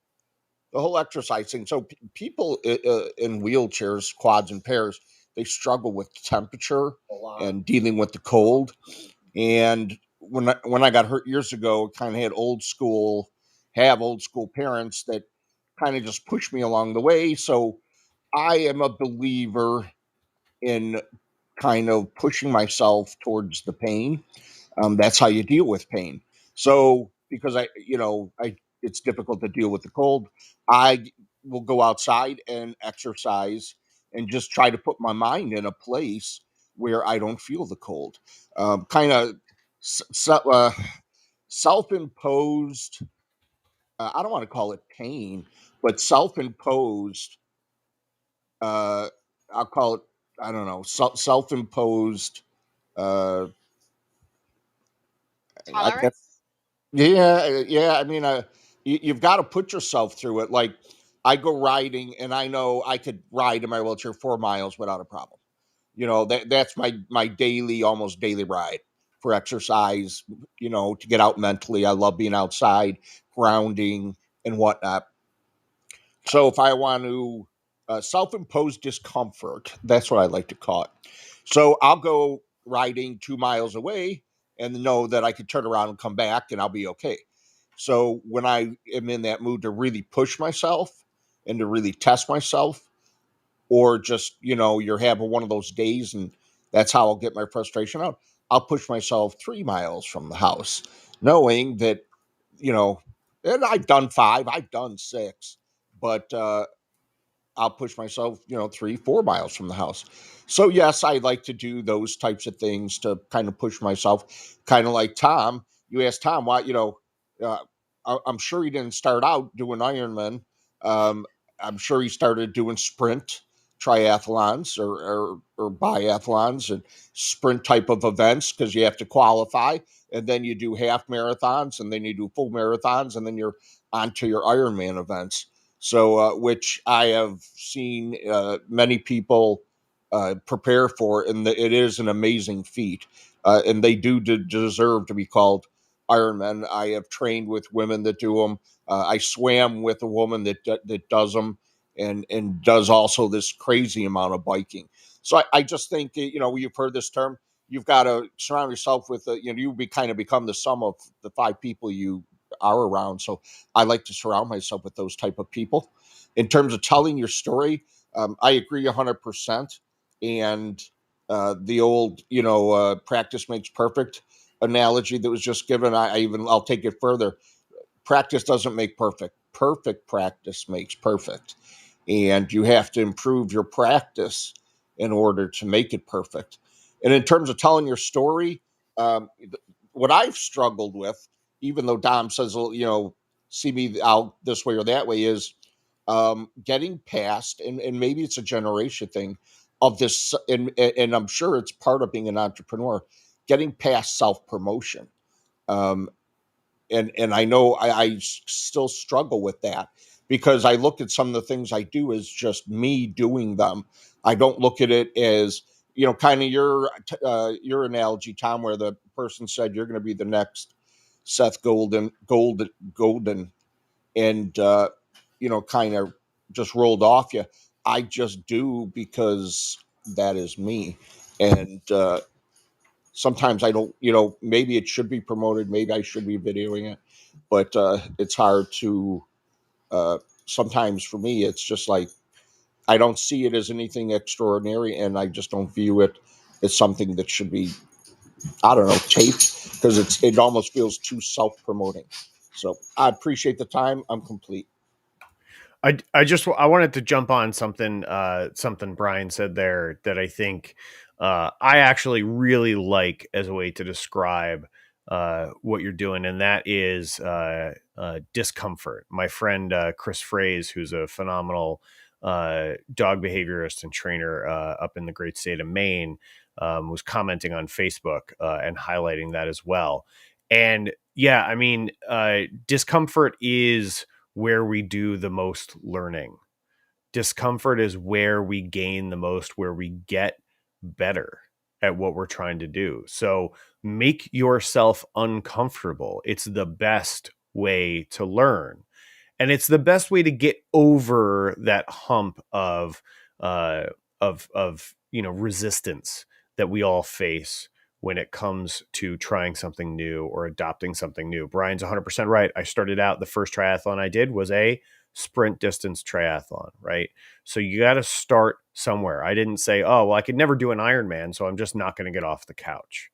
exercise thing. So people in wheelchairs, quads, and pairs, they struggle with temperature and dealing with the cold. And when I got hurt years ago, kind of had old school parents that kind of just pushed me along the way. So I am a believer in kind of pushing myself towards the pain. That's how you deal with pain. So because it's difficult to deal with the cold, I will go outside and exercise and just try to put my mind in a place where I don't feel the cold. Kind of self-imposed. I don't want to call it pain, but self-imposed. Uh, I'll call it. I don't know. Self-imposed. Uh, I can't. Tolerance? Yeah. I mean, you've got to put yourself through it. Like I go riding, and I know I could ride in my wheelchair 4 miles without a problem. That's my almost daily ride for exercise. To get out mentally. I love being outside, grounding and whatnot. So if I want to self-impose discomfort, that's what I like to call it. So I'll go riding 2 miles away and know that I could turn around and come back and I'll be okay. So when I am in that mood to really push myself and to really test myself, or just, you're having one of those days and that's how I'll get my frustration out, I'll push myself 3 miles from the house, knowing that, and I've done 5, I've done 6, but I'll push myself, 3, 4 miles from the house. So yes, I like to do those types of things to kind of push myself. Kind of like Tom. You asked Tom why, uh, I'm sure he didn't start out doing Ironman. Um, I'm sure he started doing sprint triathlons or biathlons and sprint type of events, because you have to qualify, and then you do half marathons, and then you do full marathons, and then you're onto your Ironman events. So, which I have seen many people prepare for, and it is an amazing feat, and they do deserve to be called Ironmen. I have trained with women that do them. I swam with a woman that does them, and does also this crazy amount of biking. So I just think you've heard this term. You've got to surround yourself with kind of become the sum of the 5 people you are around. So I like to surround myself with those type of people. In terms of telling your story, I agree 100%. And the old, practice makes perfect analogy that was just given, I'll take it further. Practice doesn't make perfect. Perfect practice makes perfect. And you have to improve your practice in order to make it perfect. And in terms of telling your story, um, what I've struggled with, even though Dom says, see me out this way or that way, is getting past, and maybe it's a generation thing of this, and I'm sure it's part of being an entrepreneur, getting past self promotion. Um, and I know I still struggle with that, because I look at some of the things I do as just me doing them. I don't look at it as, kind of your analogy, Tom, where the person said you're going to be the next Seth Golden, and kind of just rolled off you. I just do because that is me, and sometimes I don't, maybe it should be promoted, maybe I should be videoing it, but it's hard to. Sometimes for me, it's just like I don't see it as anything extraordinary, and I just don't view it as something that should be, I don't know, taped, because it almost feels too self-promoting. So I appreciate the time. I'm complete. I wanted to jump on something Brian said there that I think I actually really like as a way to describe what you're doing, and that is discomfort. My friend Chris Fraze, who's a phenomenal dog behaviorist and trainer up in the great state of Maine, was commenting on Facebook and highlighting that as well. And yeah, I mean, discomfort is where we do the most learning. Discomfort is where we gain the most, where we get better at what we're trying to do. So make yourself uncomfortable. It's the best way to learn. And it's the best way to get over that hump of resistance that we all face when it comes to trying something new or adopting something new. Brian's 100% right. I started out, the first triathlon I did was a sprint distance triathlon, right? So you got to start somewhere. I didn't say, oh, well, I could never do an Ironman, so I'm just not going to get off the couch,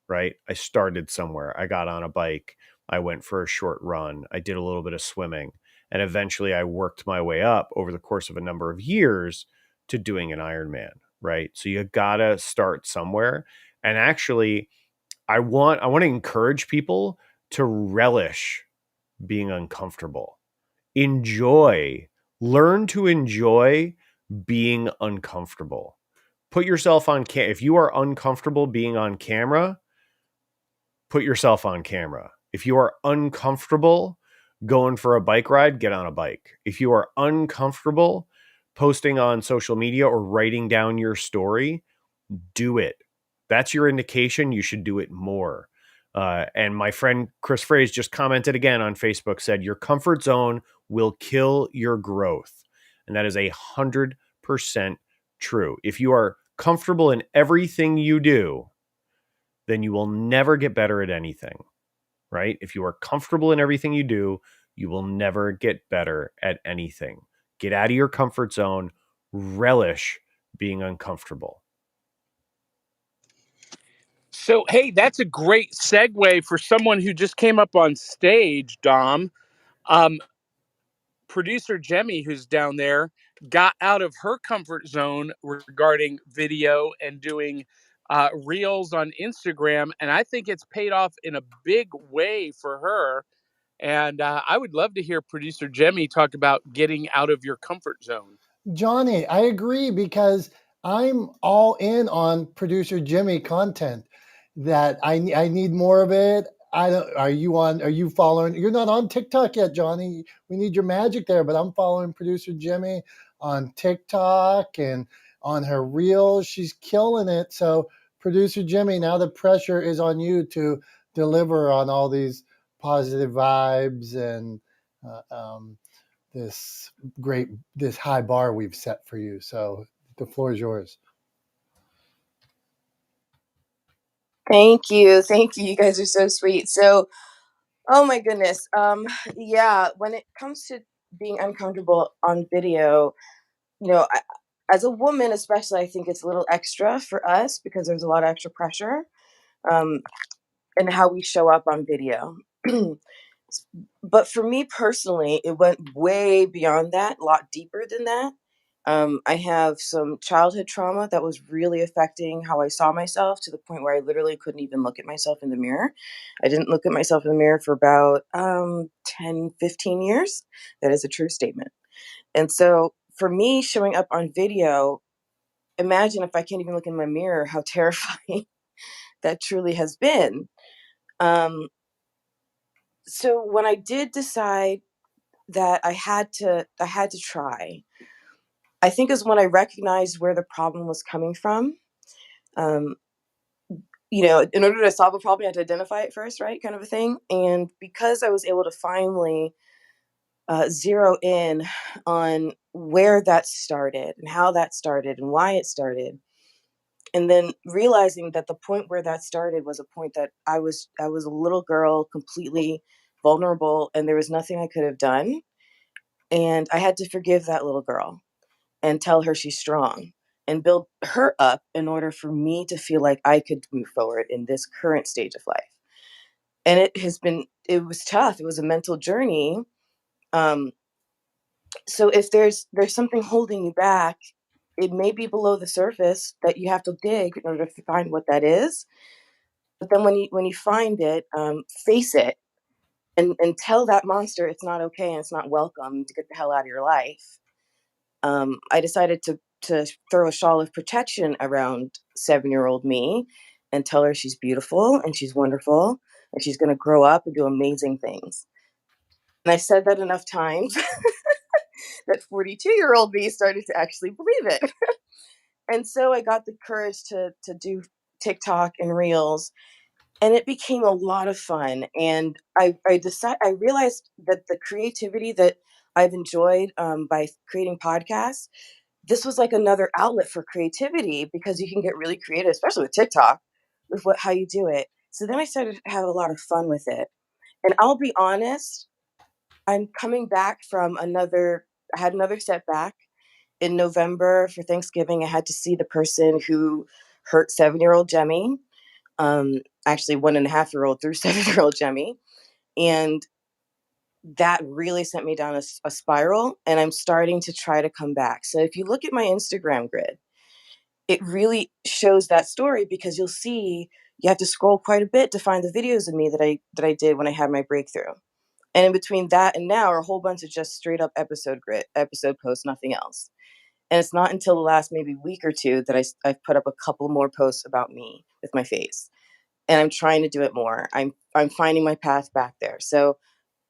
right? I started somewhere. I got on a bike. I went for a short run. I did a little bit of swimming. And eventually I worked my way up over the course of a number of years to doing an Ironman, right? So you got to start somewhere. And actually, I want to encourage people to relish being uncomfortable. Learn to enjoy being uncomfortable. Put yourself on if you are uncomfortable being on camera, put yourself on camera. If you are uncomfortable going for a bike ride, get on a bike. If you are uncomfortable posting on social media or writing down your story, do it. That's your indication you should do it more. And my friend Chris Fraze just commented again on Facebook, said your comfort zone will kill your growth. And that is 100% true. If you are comfortable in everything you do, then you will never get better at anything, right? If you are comfortable in everything you do, you will never get better at anything. Get out of your comfort zone, relish being uncomfortable. So, hey, that's a great segue for someone who just came up on stage, Dom. Um, Producer Jemmy, who's down there, got out of her comfort zone regarding video and doing reels on Instagram. And I think it's paid off in a big way for her. And I would love to hear Producer Jemmy talk about getting out of your comfort zone. Johnny, I agree, because I'm all in on producer Jimmy content. That I need more of it. I don't. Are you following? You're not on TikTok yet, Johnny. We need your magic there. But I'm following producer Jimmy on TikTok and on her reels. She's killing it. So producer Jimmy, now the pressure is on you to deliver on all these positive vibes and this this high bar we've set for you. So the floor is yours. Thank you. Thank you. You guys are so sweet. So, oh my goodness. Yeah, when it comes to being uncomfortable on video, I, as a woman especially, I think it's a little extra for us because there's a lot of extra pressure um, in how we show up on video. But for me personally, it went way beyond that, a lot deeper than that. I have some childhood trauma that was really affecting how I saw myself, to the point where I literally couldn't even look at myself in the mirror. I didn't look at myself in the mirror for about 10, 15 years. That is a true statement. And so for me, showing up on video, imagine if I can't even look in my mirror, how terrifying that truly has been. Um, So when I did decide that I had to try, I think is when I recognized where the problem was coming from. Um, in order to solve a problem, you have to identify it first, right? Kind of a thing. And because I was able to finally zero in on where that started and how that started and why it started, and then realizing that the point where that started was a point that I was a little girl, completely vulnerable, and there was nothing I could have done, and I had to forgive that little girl and tell her she's strong and build her up in order for me to feel like I could move forward in this current stage of life. And it was tough. It was a mental journey. Um, so if there's something holding you back, it may be below the surface that you have to dig in order to find what that is. But then when you find it, face it and tell that monster it's not okay and it's not welcome to get the hell out of your life. I decided to throw a shawl of protection around 7-year-old me and tell her she's beautiful and she's wonderful and she's going to grow up and do amazing things. And I said that enough times that 42-year-old me started to actually believe it. And so I got the courage to do TikTok and Reels, and it became a lot of fun. And I realized that the creativity that I've enjoyed by creating podcasts, this was like another outlet for creativity because you can get really creative, especially with TikTok, with how you do it. So then I started to have a lot of fun with it. And I'll be honest, I'm coming back from I had another setback in November for Thanksgiving. I had to see the person who hurt 7-year-old Jemmy. Actually 1.5-year-old through 7-year-old Jemmy. And that really sent me down a spiral, and I'm starting to try to come back. So if you look at my Instagram grid, it really shows that story because you'll see you have to scroll quite a bit to find the videos of me that I did when I had my breakthrough. And in between that and now are a whole bunch of just straight up episode posts, nothing else. And it's not until the last maybe week or two that I've put up a couple more posts about me with my face. And I'm trying to do it more. I'm finding my path back there. So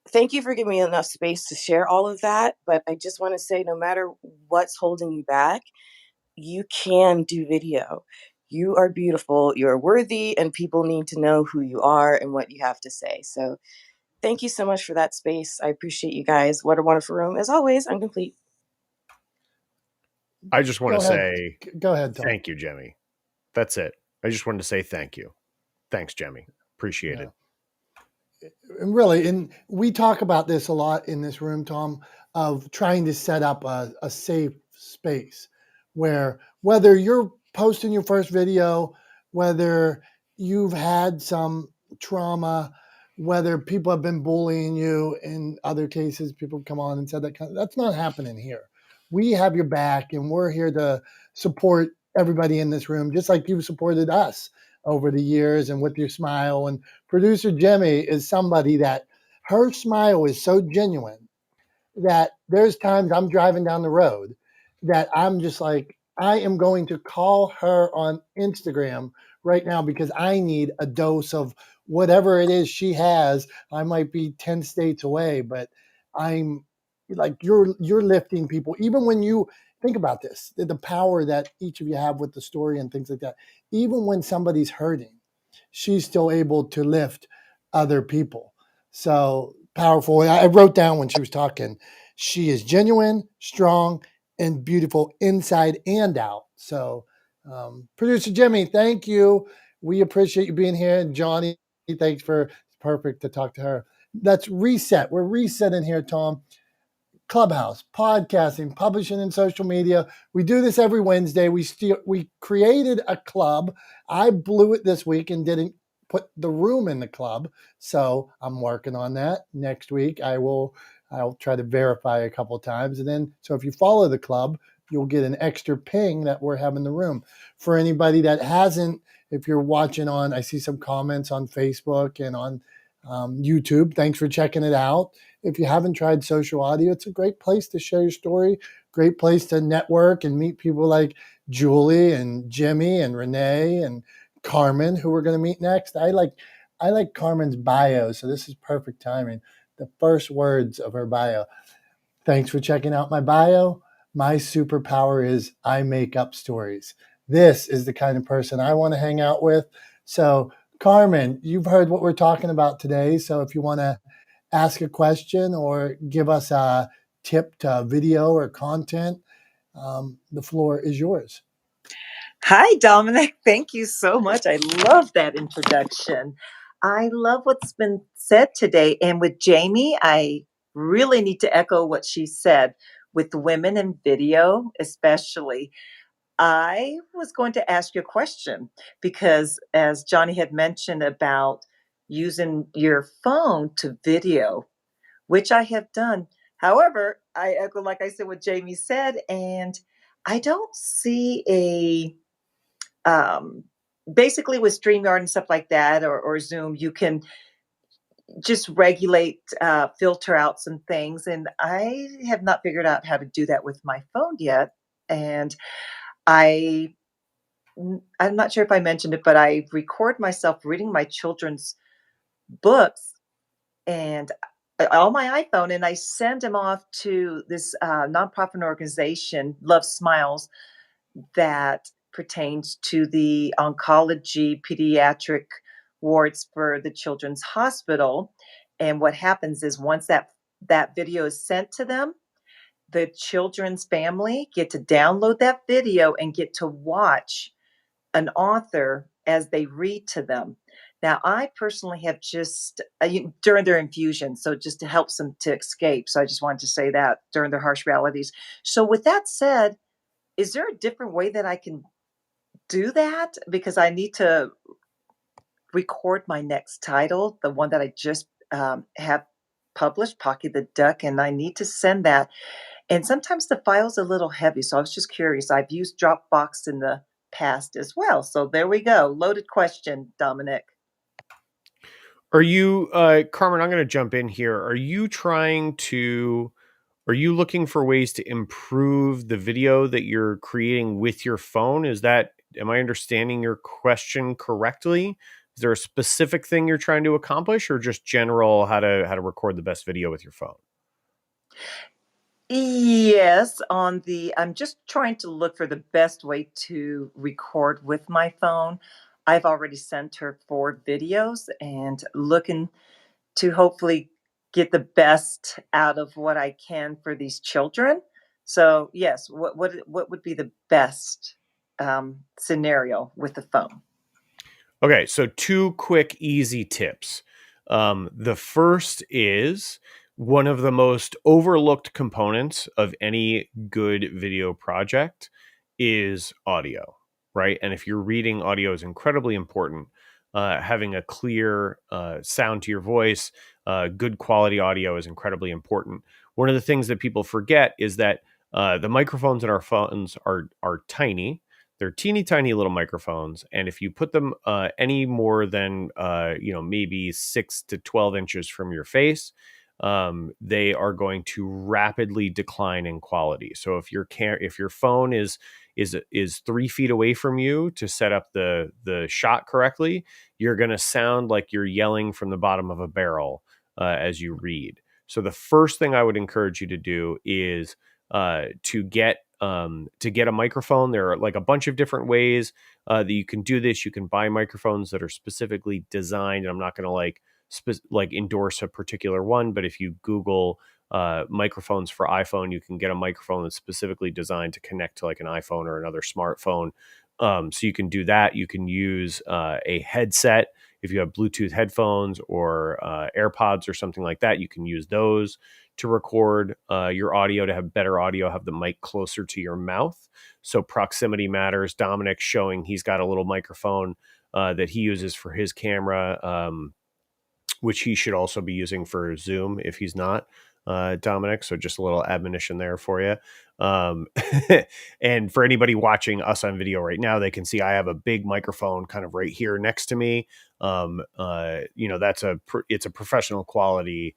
thank you for giving me enough space to share all of that. But I just want to say, no matter what's holding you back, you can do video. You are beautiful, you're worthy, and people need to know who you are and what you have to say. So thank you so much for that space. I appreciate you guys. What a wonderful room. As always, I'm complete. I just want Go to ahead. say Go ahead, Tom. thank you, Jemmy. That's it. I just wanted to say thank you. Thanks, Jemmy. Appreciate it. And really, and we talk about this a lot in this room, Tom, of trying to set up a safe space where whether you're posting your first video, whether you've had some trauma, whether people have been bullying you, in other cases, people come on and said that's not happening here. We have your back and we're here to support everybody in this room, just like you've supported us over the years and with your smile. And producer Jemmy is somebody that her smile is so genuine that there's times I'm driving down the road that I'm just like, I am going to call her on Instagram right now because I need a dose of whatever it is she has. I might be 10 states away, but I'm like, you're lifting people. Even when you think about this, the power that each of you have with the story and things like that, even when somebody's hurting, she's still able to lift other people. So powerful. I wrote down when she was talking, she is genuine, strong, and beautiful inside and out. So, producer Jimmy, thank you. We appreciate you being here. And Johnny, thanks for, it's perfect to talk to her. Let's reset. We're resetting here, Tom. Clubhouse, podcasting, publishing, and social media. We do this every Wednesday. We created a club. I blew it this week and didn't put the room in the club, so I'm working on that. Next week, I'll try to verify a couple of times, and then so if you follow the club, you'll get an extra ping that we're having the room. For anybody that hasn't, if you're watching on, I see some comments on Facebook and on YouTube. Thanks for checking it out. If you haven't tried social audio, it's a great place to share your story, great place to network and meet people like Julie and Jimmy and Renee and Carmen, who we're going to meet next. I like Carmen's bio, so this is perfect timing. The first words of her bio. Thanks for checking out my bio. My superpower is I make up stories. This is the kind of person I want to hang out with. So, Carmen, you've heard what we're talking about today. So, if you want to ask a question or give us a tip to video or content, the floor is yours. Hi, Dominic. Thank you so much. I love that introduction. I love what's been said today. And with Jamie, I really need to echo what she said with women in video, especially. I was going to ask you a question because, as Johnny had mentioned about using your phone to video, which I have done. However, I echo, like I said, what Jamie said, and I don't see basically with StreamYard and stuff like that, or Zoom, you can just regulate, filter out some things. And I have not figured out how to do that with my phone yet. And I, I'm not sure if I mentioned it, but I record myself reading my children's books and on my iPhone, and I send them off to this nonprofit organization, Love Smiles, that pertains to the oncology pediatric wards for the Children's Hospital. And what happens is once that video is sent to them, the children's family get to download that video and get to watch an author as they read to them. Now, I personally have just during their infusion, so just to help them to escape. So I just wanted to say that during their harsh realities. So, with that said, is there a different way that I can do that? Because I need to record my next title, the one that I just have published, Pocky the Duck, and I need to send that. And sometimes the file's a little heavy, so I was just curious. I've used Dropbox in the past as well. So there we go. Loaded question, Dominic. Are you, Carmen, I'm going to jump in here. Are you looking for ways to improve the video that you're creating with your phone? Am I understanding your question correctly? Is there a specific thing you're trying to accomplish, or just general how to record the best video with your phone? Yes, I'm just trying to look for the best way to record with my phone. I've already sent her 4 videos and looking to hopefully get the best out of what I can for these children. So, yes, what would be the best scenario with the phone? Okay, so 2 quick, easy tips. The first is one of the most overlooked components of any good video project is audio, right? And if you're reading, audio is incredibly important. Having a clear sound to your voice, good quality audio is incredibly important. One of the things that people forget is that the microphones in our phones are tiny. They're teeny tiny little microphones, and if you put them any more than maybe 6 to 12 inches from your face, they are going to rapidly decline in quality. So if your phone is 3 feet away from you to set up the shot correctly, you're going to sound like you're yelling from the bottom of a barrel as you read. So the first thing I would encourage you to do is to get a microphone. There are like a bunch of different ways that you can do this. You can buy microphones that are specifically designed. And I'm not going to endorse a particular one, but if you Google microphones for iPhone, you can get a microphone that's specifically designed to connect to like an iPhone or another smartphone. So you can do that. You can use a headset. If you have Bluetooth headphones or AirPods or something like that, you can use those to record your audio, to have better audio, have the mic closer to your mouth. So proximity matters. Dominic showing he's got a little microphone that he uses for his camera, which he should also be using for Zoom if he's not, Dominic. So just a little admonition there for you. And for anybody watching us on video right now, they can see I have a big microphone kind of right here next to me. It's a professional quality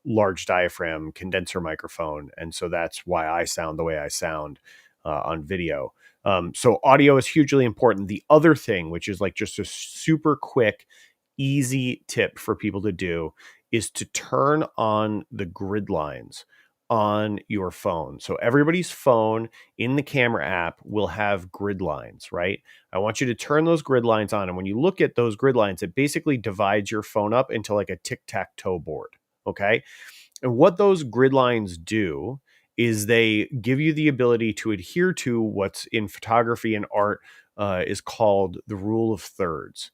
large diaphragm condenser microphone. And so that's why I sound the way I sound on video. So audio is hugely important. The other thing, which is like just a super quick, easy tip for people to do, is to turn on the grid lines on your phone. So everybody's phone in the camera app will have grid lines, right? I want you to turn those grid lines on. And when you look at those grid lines, it basically divides your phone up into like a tic-tac-toe board. Okay. And what those grid lines do is they give you the ability to adhere to what's in photography and art is called the rule of thirds.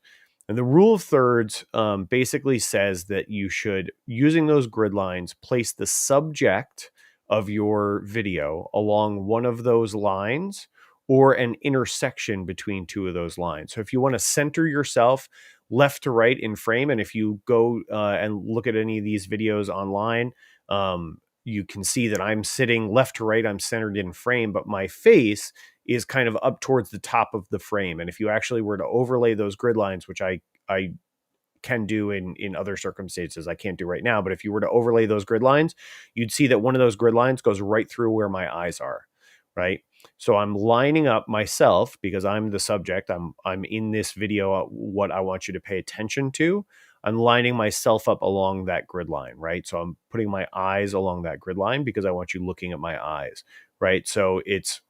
And the rule of thirds basically says that you should, using those grid lines, place the subject of your video along one of those lines or an intersection between two of those lines. So if you want to center yourself left to right in frame, and if you go and look at any of these videos online, you can see that I'm sitting left to right, I'm centered in frame, but my face is kind of up towards the top of the frame. And if you actually were to overlay those grid lines, which I can do in other circumstances, I can't do right now, but if you were to overlay those grid lines, you'd see that one of those grid lines goes right through where my eyes are, right? So I'm lining up myself because I'm the subject. I'm in this video, what I want you to pay attention to. I'm lining myself up along that grid line, right? So I'm putting my eyes along that grid line because I want you looking at my eyes, right? So it's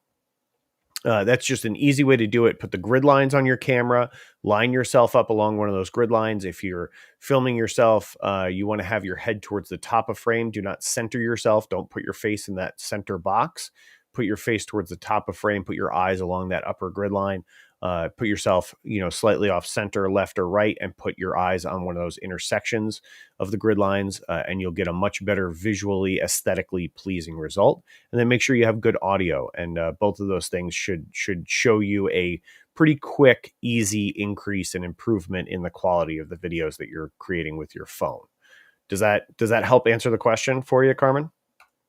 that's just an easy way to do it. Put the grid lines on your camera, line yourself up along one of those grid lines. If you're filming yourself, you want to have your head towards the top of frame. Do not center yourself. Don't put your face in that center box. Put your face towards the top of frame. Put your eyes along that upper grid line. Put yourself, slightly off center, left or right, and put your eyes on one of those intersections of the grid lines, and you'll get a much better visually, aesthetically pleasing result. And then make sure you have good audio, and both of those things should show you a pretty quick, easy increase and improvement in the quality of the videos that you're creating with your phone. Does that help answer the question for you, Carmen?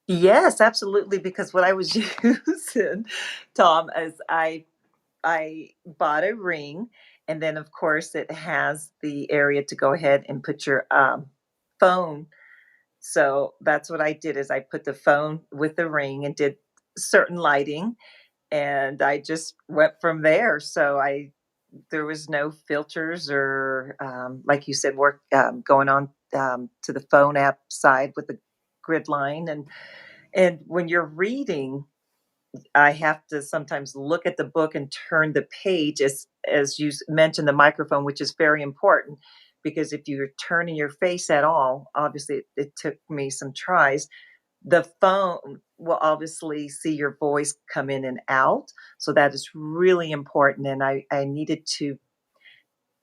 Yes, absolutely. Because what I was using, Tom, is I bought a ring, and then of course it has the area to go ahead and put your phone. So that's what I did, is I put the phone with the ring and did certain lighting, and I just went from there. So there was no filters or like you said, work going on to the phone app side with the grid line. And when you're reading, I have to sometimes look at the book and turn the page, as you mentioned, the microphone, which is very important, because if you're turning your face at all, obviously it took me some tries. The phone will obviously see your voice come in and out, so that is really important. And I needed to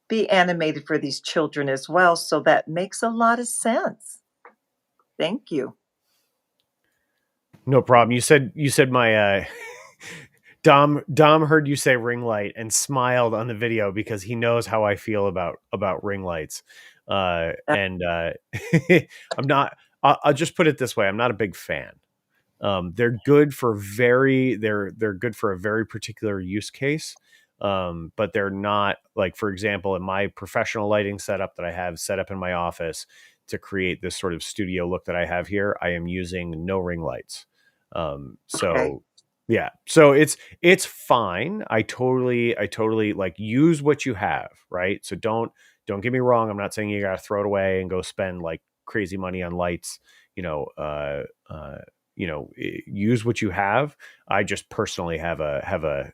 be animated for these children as well, so that makes a lot of sense. Thank you. No problem. You said my Dom heard you say ring light and smiled on the video because he knows how I feel about ring lights. And I'm not. I'll just put it this way: I'm not a big fan. They're good for they're good for a very particular use case, but they're not, like, for example, in my professional lighting setup that I have set up in my office to create this sort of studio look that I have here, I am using no ring lights. So Okay. yeah, so it's fine. I totally like, use what you have, right? So don't get me wrong. I'm not saying you got to throw it away and go spend like crazy money on lights. Use what you have. I just personally have a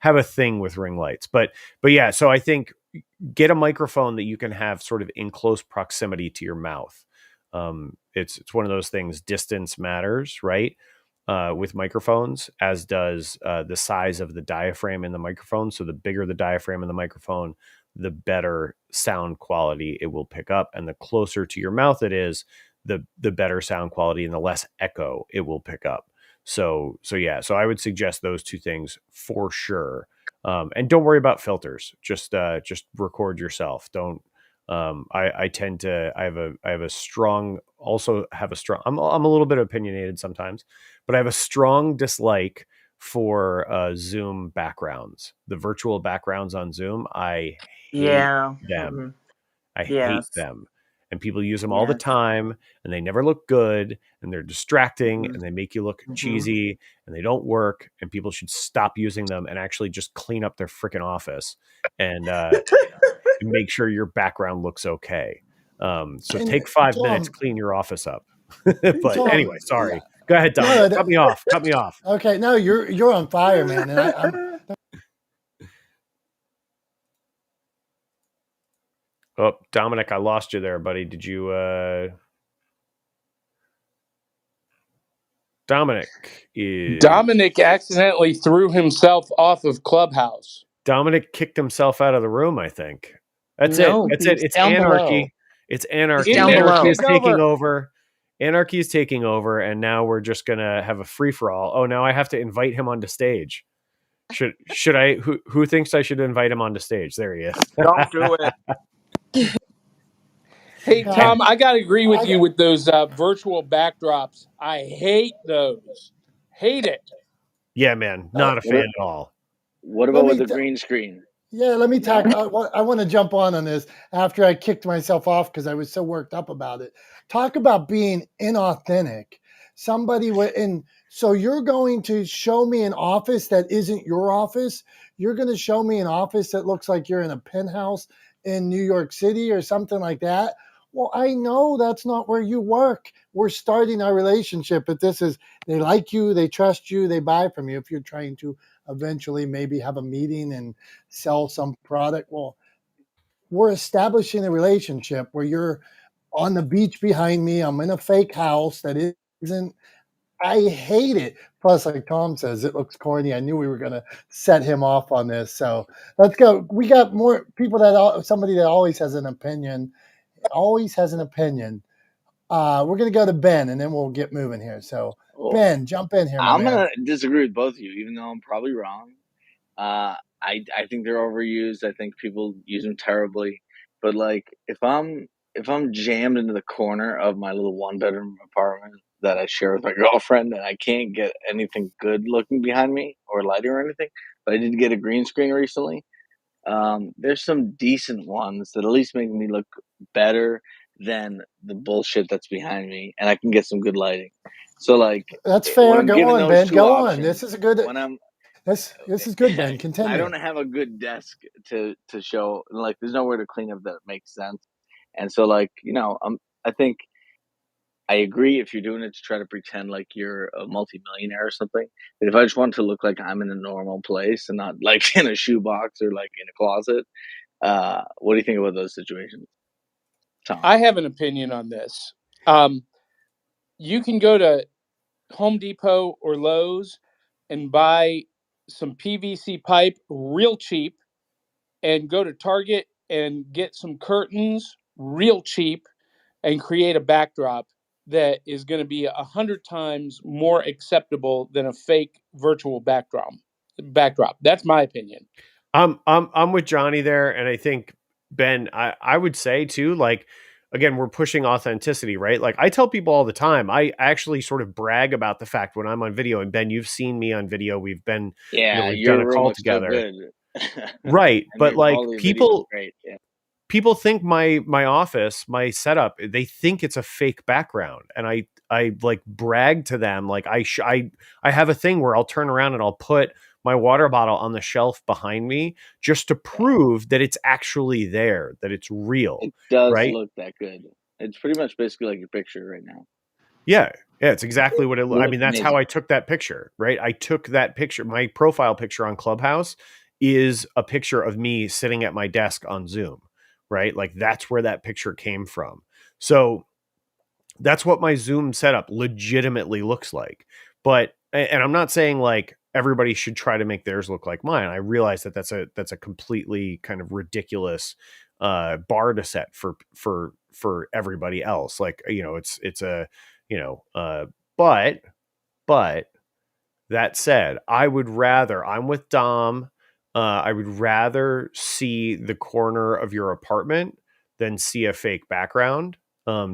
have a thing with ring lights, but yeah. So I think get a microphone that you can have sort of in close proximity to your mouth. It's one of those things. Distance matters, right? With microphones, as does the size of the diaphragm in the microphone. So the bigger the diaphragm in the microphone, the better sound quality it will pick up, and the closer to your mouth it is, the better sound quality and the less echo it will pick up. So yeah, so I would suggest those two things for sure. And don't worry about filters. Just record yourself. Don't. I tend to. I have a strong. Also have a strong. I'm a little bit opinionated sometimes, but I have a strong dislike for Zoom backgrounds. The virtual backgrounds on Zoom, I hate Yeah. them. I hate Yes. them. and people use them all the time, and they never look good, and they're distracting, and they make you look cheesy, and they don't work, and people should stop using them and actually just clean up their freaking office and make sure your background looks okay. So And take 5 minutes, Tom, clean your office up. But anyway, Tom, sorry. Go ahead, no, Dominick. Cut me off. Cut me off. okay, no, you're on fire, man, and I'm. Oh, Dominick, I lost you there, buddy. Did you Dominick accidentally threw himself off of Clubhouse. Dominick kicked himself out of the room, I think. That's No, it. That's he's it. It's down anarchy. below. It's anarchy. He's down Anarchy below. is taking over. Anarchy is taking over, and now we're just gonna have a free for all. Oh, now I have to invite him onto stage. Should I? Who thinks I should invite him onto stage? There he is. Don't do it. Hey, Tom, I got to agree with you with those virtual backdrops. I hate those. Hate it. Yeah, man. Not a fan at all. What about with the green screen? Yeah, let me talk. I want to jump on this after I kicked myself off because I was so worked up about it. Talk about being inauthentic. So you're going to show me an office that isn't your office. You're going to show me an office that looks like you're in a penthouse in New York City or something like that. Well, I know that's not where you work. We're starting our relationship, but they like you, they trust you, they buy from you. If you're trying to eventually maybe have a meeting and sell some product, well, we're establishing a relationship where you're on the beach behind me. I'm in a fake house that isn't. I hate it. Plus, like Tom says, it looks corny. I knew we were going to set him off on this. So let's go. We got more people somebody that always has an opinion. We're going to go to Ben, and then we'll get moving here. So, Ben, jump in here, I'm going to disagree with both of you, even though I'm probably wrong. I think they're overused. I think people use them terribly. But like, if I'm jammed into the corner of my little 1-bedroom apartment that I share with my girlfriend, and I can't get anything good looking behind me or lighting or anything, but I did get a green screen recently. There's some decent ones that at least make me look better than the bullshit that's behind me, and I can get some good lighting. So like, that's fair. Go on, Ben. Go on. This is a good. This is good, Ben. Continue. I don't have a good desk to show. Like, there's nowhere to clean up that makes sense. And so, like, I think I agree if you're doing it to try to pretend like you're a multimillionaire or something. But if I just want to look like I'm in a normal place and not like in a shoebox or like in a closet, what do you think about those situations, Tom? I have an opinion on this. You can go to Home Depot or Lowe's and buy some PVC pipe real cheap, and go to Target and get some curtains real cheap and create a backdrop that is going to be 100 times more acceptable than a fake virtual backdrop. That's my opinion. I'm with Johnny there, and I think, Ben, I would say too, like, again, we're pushing authenticity, right? Like, I tell people all the time, I actually sort of brag about the fact when I'm on video, and Ben, you've seen me on video. We've been, we've done a call together. Right. But like, people think my office, my setup, they think it's a fake background. And I like brag to them. Like I have a thing where I'll turn around and I'll put my water bottle on the shelf behind me just to prove that it's actually there, that it's real. It does right? look that good. It's pretty much basically like your picture right now. Yeah. Yeah, it's exactly what it looks. I mean, that's how I took that picture, right? I took that picture. My profile picture on Clubhouse is a picture of me sitting at my desk on Zoom, right? Like, that's where that picture came from. So that's what my Zoom setup legitimately looks like. But, and I'm not saying like everybody should try to make theirs look like mine. I realize that that's a completely kind of ridiculous bar to set for everybody else. Like, it's a, but that said, I'm with Dom. I would rather see the corner of your apartment than see a fake background.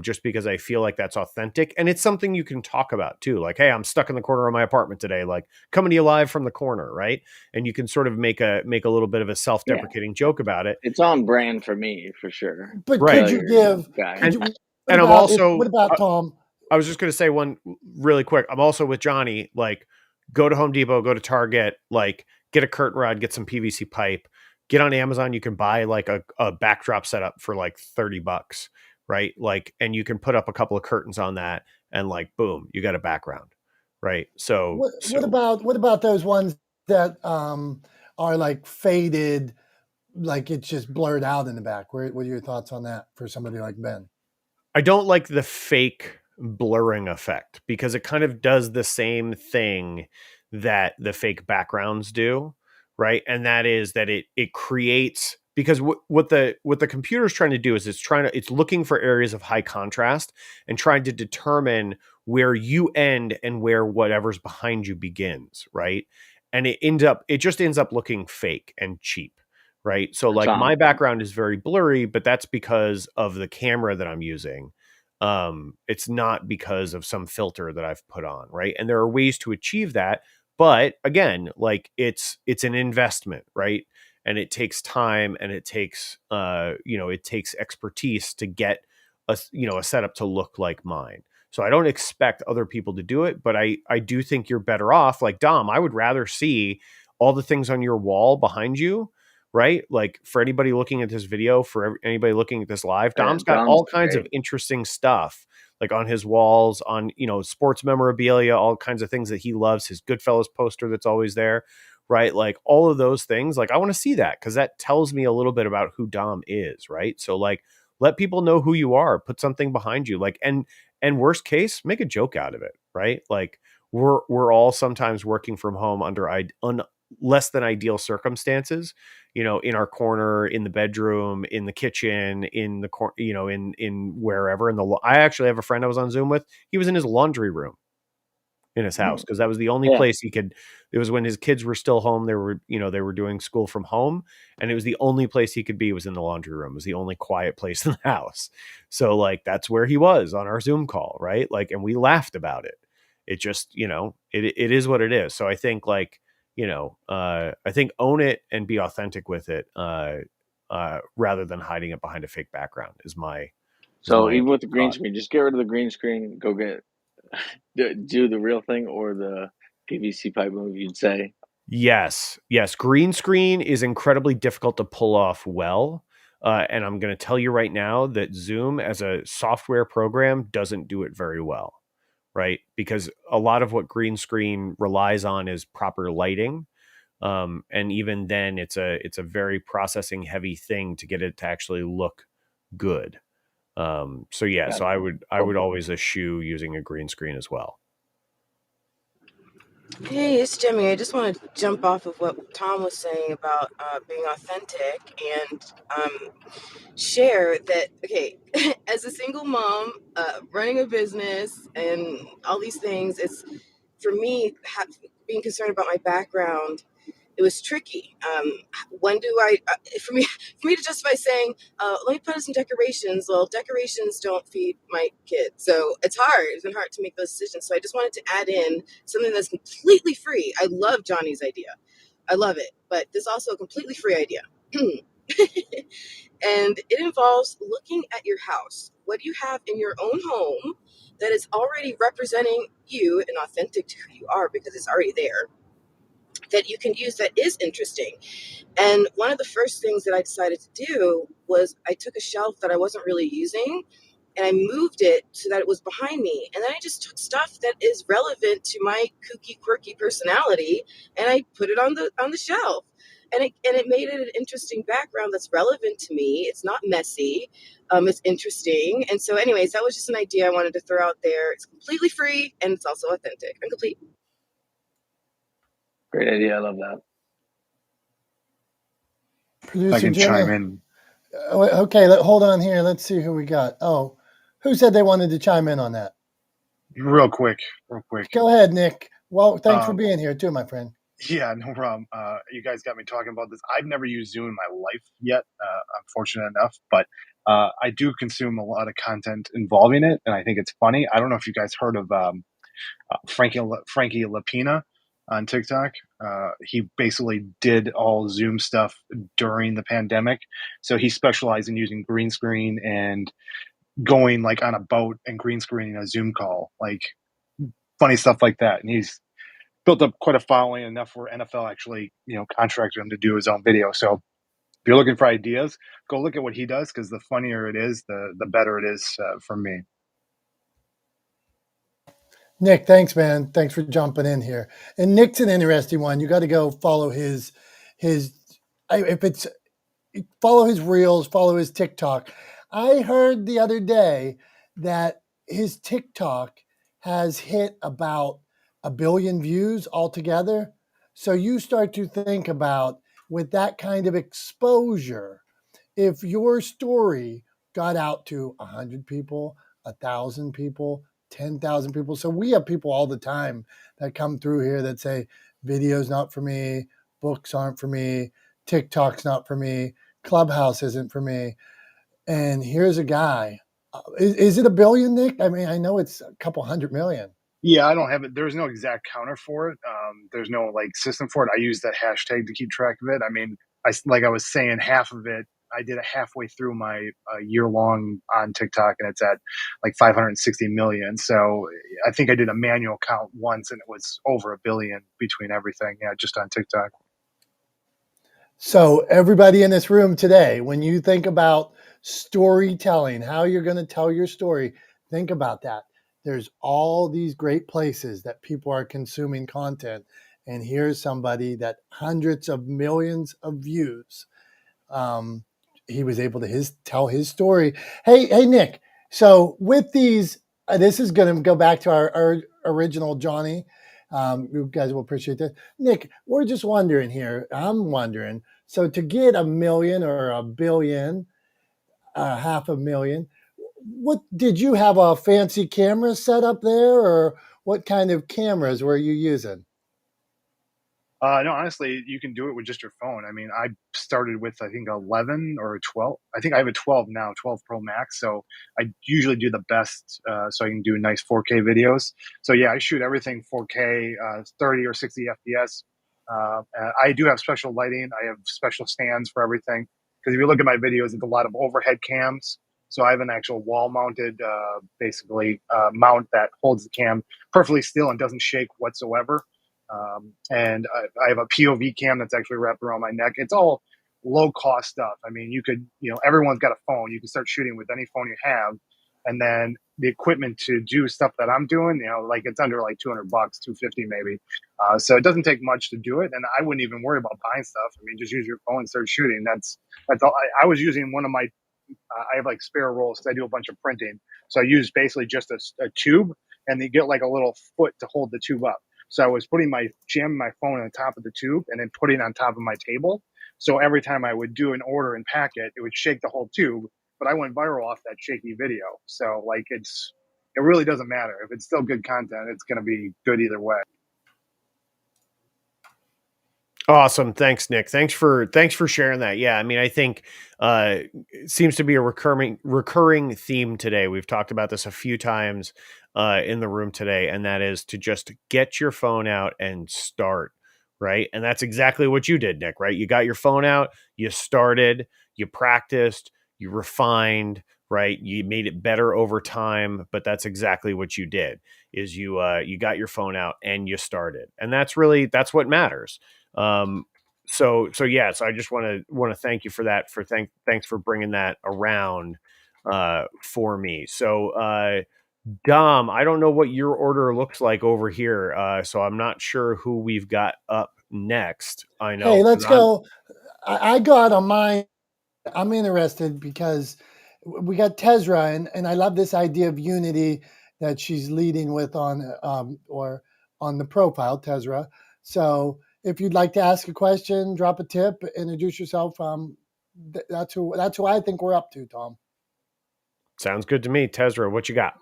just because I feel like that's authentic. And it's something you can talk about too. Like, hey, I'm stuck in the corner of my apartment today, like coming to you live from the corner. Right. And you can sort of make a little bit of a self-deprecating joke about it. It's on brand for me for sure. But Right. could you give? Guy. Could you? What And I'm about also, what about Tom? I was just going to say one really quick. I'm also with Johnny, like go to Home Depot, go to Target, like get a curtain rod, get some PVC pipe, get on Amazon. You can buy like a backdrop setup for like $30, right? Like, and you can put up a couple of curtains on that and like, boom, you got a background. Right. So What about those ones that are like faded, like it's just blurred out in the back? What are your thoughts on that for somebody like Ben? I don't like the fake blurring effect because it kind of does the same thing that the fake backgrounds do, right? And that is that it creates, because what the computer's trying to do is it's looking for areas of high contrast and trying to determine where you end and where whatever's behind you begins, right? And it just ends up looking fake and cheap. Right. So like my background is very blurry, but that's because of the camera that I'm using. It's not because of some filter that I've put on. Right. And there are ways to achieve that. But again, like it's an investment, right? And it takes time and it takes it takes expertise to get a setup to look like mine. So I don't expect other people to do it, but I do think you're better off. Like Dom, I would rather see all the things on your wall behind you, right? Like for anybody looking at this video, for anybody looking at this live, Dom's got all kinds of interesting stuff like on his walls, on, sports memorabilia, all kinds of things that he loves, his Goodfellas poster that's always there, right? Like all of those things, like I want to see that because that tells me a little bit about who Dom is, right? So like let people know who you are, put something behind you, like, and worst case, make a joke out of it, right? Like we're all sometimes working from home under less than ideal circumstances, in our corner, in the bedroom, in the kitchen, in the corner, in wherever. I actually have a friend I was on Zoom with. He was in his laundry room in his house because that was the only place he could. It was when his kids were still home. They were doing school from home, and it was the only place he could be was in the laundry room. It was the only quiet place in the house. So like that's where he was on our Zoom call, right? Like, and we laughed about it. It just, it is what it is. So I think like, I think own it and be authentic with it, rather than hiding it behind a fake background is my. So even with the green screen, just get rid of the green screen. Go do the real thing or the PVC pipe move. You'd say. Yes. Green screen is incredibly difficult to pull off well. And I'm going to tell you right now that Zoom as a software program doesn't do it very well. Right. Because a lot of what green screen relies on is proper lighting. And even then it's a very processing heavy thing to get it to actually look good. So I would always eschew using a green screen as well. Hey, it's Jimmy. I just want to jump off of what Tom was saying about being authentic and share that, okay, as a single mom, running a business and all these things, it's for me, being concerned about my background, it was tricky. When do I, for me to justify saying, let me put up some decorations. Well, decorations don't feed my kids. So it's hard. It's been hard to make those decisions. So I just wanted to add in something that's completely free. I love Johnny's idea. I love it. But this is also a completely free idea. And it involves looking at your house. What do you have in your own home that is already representing you and authentic to who you are because it's already there, that you can use, that is interesting? And one of the first things that I decided to do was I took a shelf that I wasn't really using and I moved it so that it was behind me. And then I just took stuff that is relevant to my kooky, quirky personality and I put it on the shelf. And it made it an interesting background that's relevant to me. It's not messy. It's interesting. And so anyways, that was just an idea I wanted to throw out there. It's completely free and it's also authentic and complete. Great idea. I love that. Producer I can Jimmy. chime in. Okay, hold on here. Let's see who we got. Oh, who said they wanted to chime in on that? Real quick. Go ahead, Nick. Well, thanks for being here too, my friend. Yeah, no problem. You guys got me talking about this. I've never used Zoom in my life yet. I'm fortunate enough, but I do consume a lot of content involving it, and I think it's funny. I don't know if you guys heard of Frankie Lapina on TikTok. He basically did all Zoom stuff during the pandemic, so he specialized in using green screen and going like on a boat and green screening a Zoom call, like funny stuff like that. And he's built up quite a following, enough where NFL actually, contracted him to do his own video. So if you're looking for ideas, go look at what he does, because the funnier it is, the better it is for me. Nick, thanks, man. Thanks for jumping in here. And Nick's an interesting one. You got to go follow his if it's follow his reels, follow his TikTok. I heard the other day that his TikTok has hit about 1 billion views altogether. So you start to think about, with that kind of exposure, if your story got out to 100 people, 1,000 people, 10,000 people. So we have people all the time that come through here that say, video's not for me, books aren't for me, TikTok's not for me, Clubhouse isn't for me. And here's a guy. Is it 1 billion, Nick? I mean, I know it's a couple 100 million. Yeah, I don't have it. There's no exact counter for it. There's no like system for it. I use that hashtag to keep track of it. I mean, like I was saying, half of it I did it halfway through my year long on TikTok, and it's at like 560 million. So I think I did a manual count once, and it was over 1 billion between everything. Yeah, just on TikTok. So everybody in this room today, when you think about storytelling, how you're going to tell your story, think about that. There's all these great places that people are consuming content. And here's somebody that hundreds of millions of views. He was able to tell his story. Hey, Nick. So with these, this is going to go back to our original Johnny. You guys will appreciate that. Nick, we're just wondering here. I'm wondering. So to get 1 million or 1 billion, 500,000, what did you have a fancy camera set up there, or what kind of cameras were you using? No, honestly, you can do it with just your phone. I mean, I started with, I think, 11 or 12. I think I have a 12 now, 12 Pro Max. So I usually do the best so I can do nice 4K videos. So yeah, I shoot everything 4K, 30 or 60 FPS. I do have special lighting. I have special stands for everything. Because if you look at my videos, it's a lot of overhead cams. So I have an actual wall-mounted, mount that holds the cam perfectly still and doesn't shake whatsoever. And I have a POV cam that's actually wrapped around my neck. It's all low cost stuff. I mean, you could, everyone's got a phone. You can start shooting with any phone you have. And then the equipment to do stuff that I'm doing, like it's under like $200, $250 maybe. So it doesn't take much to do it. And I wouldn't even worry about buying stuff. I mean, just use your phone and start shooting. That's all. I was using one of my, I have like spare rolls because I do a bunch of printing. So I use basically just a tube, and they get like a little foot to hold the tube up. So I was jamming my phone on top of the tube and then putting it on top of my table. So every time I would do an order and pack it, it would shake the whole tube, but I went viral off that shaky video. So like it really doesn't matter. If it's still good content, it's going to be good either way. Awesome. Thanks, Nick. Thanks for sharing that. Yeah. I mean, I think it seems to be a recurring theme today. We've talked about this a few times in the room today, and that is to just get your phone out and start, right? And that's exactly what you did, Nick, right? You got your phone out, you started, you practiced, you refined, right? You made it better over time, but that's exactly what you did, is you got your phone out and you started. And that's what matters. So I just want to thank you for that. Thanks for bringing that around for me. So Dom, I don't know what your order looks like over here, so I'm not sure who we've got up next. I know. Hey, let's go. I got on mine. I'm interested because we got Tezra, and I love this idea of unity that she's leading with on the profile, Tezra. So if you'd like to ask a question, drop a tip, introduce yourself. That's who I think we're up to, Tom. Sounds good to me. Tezra, what you got?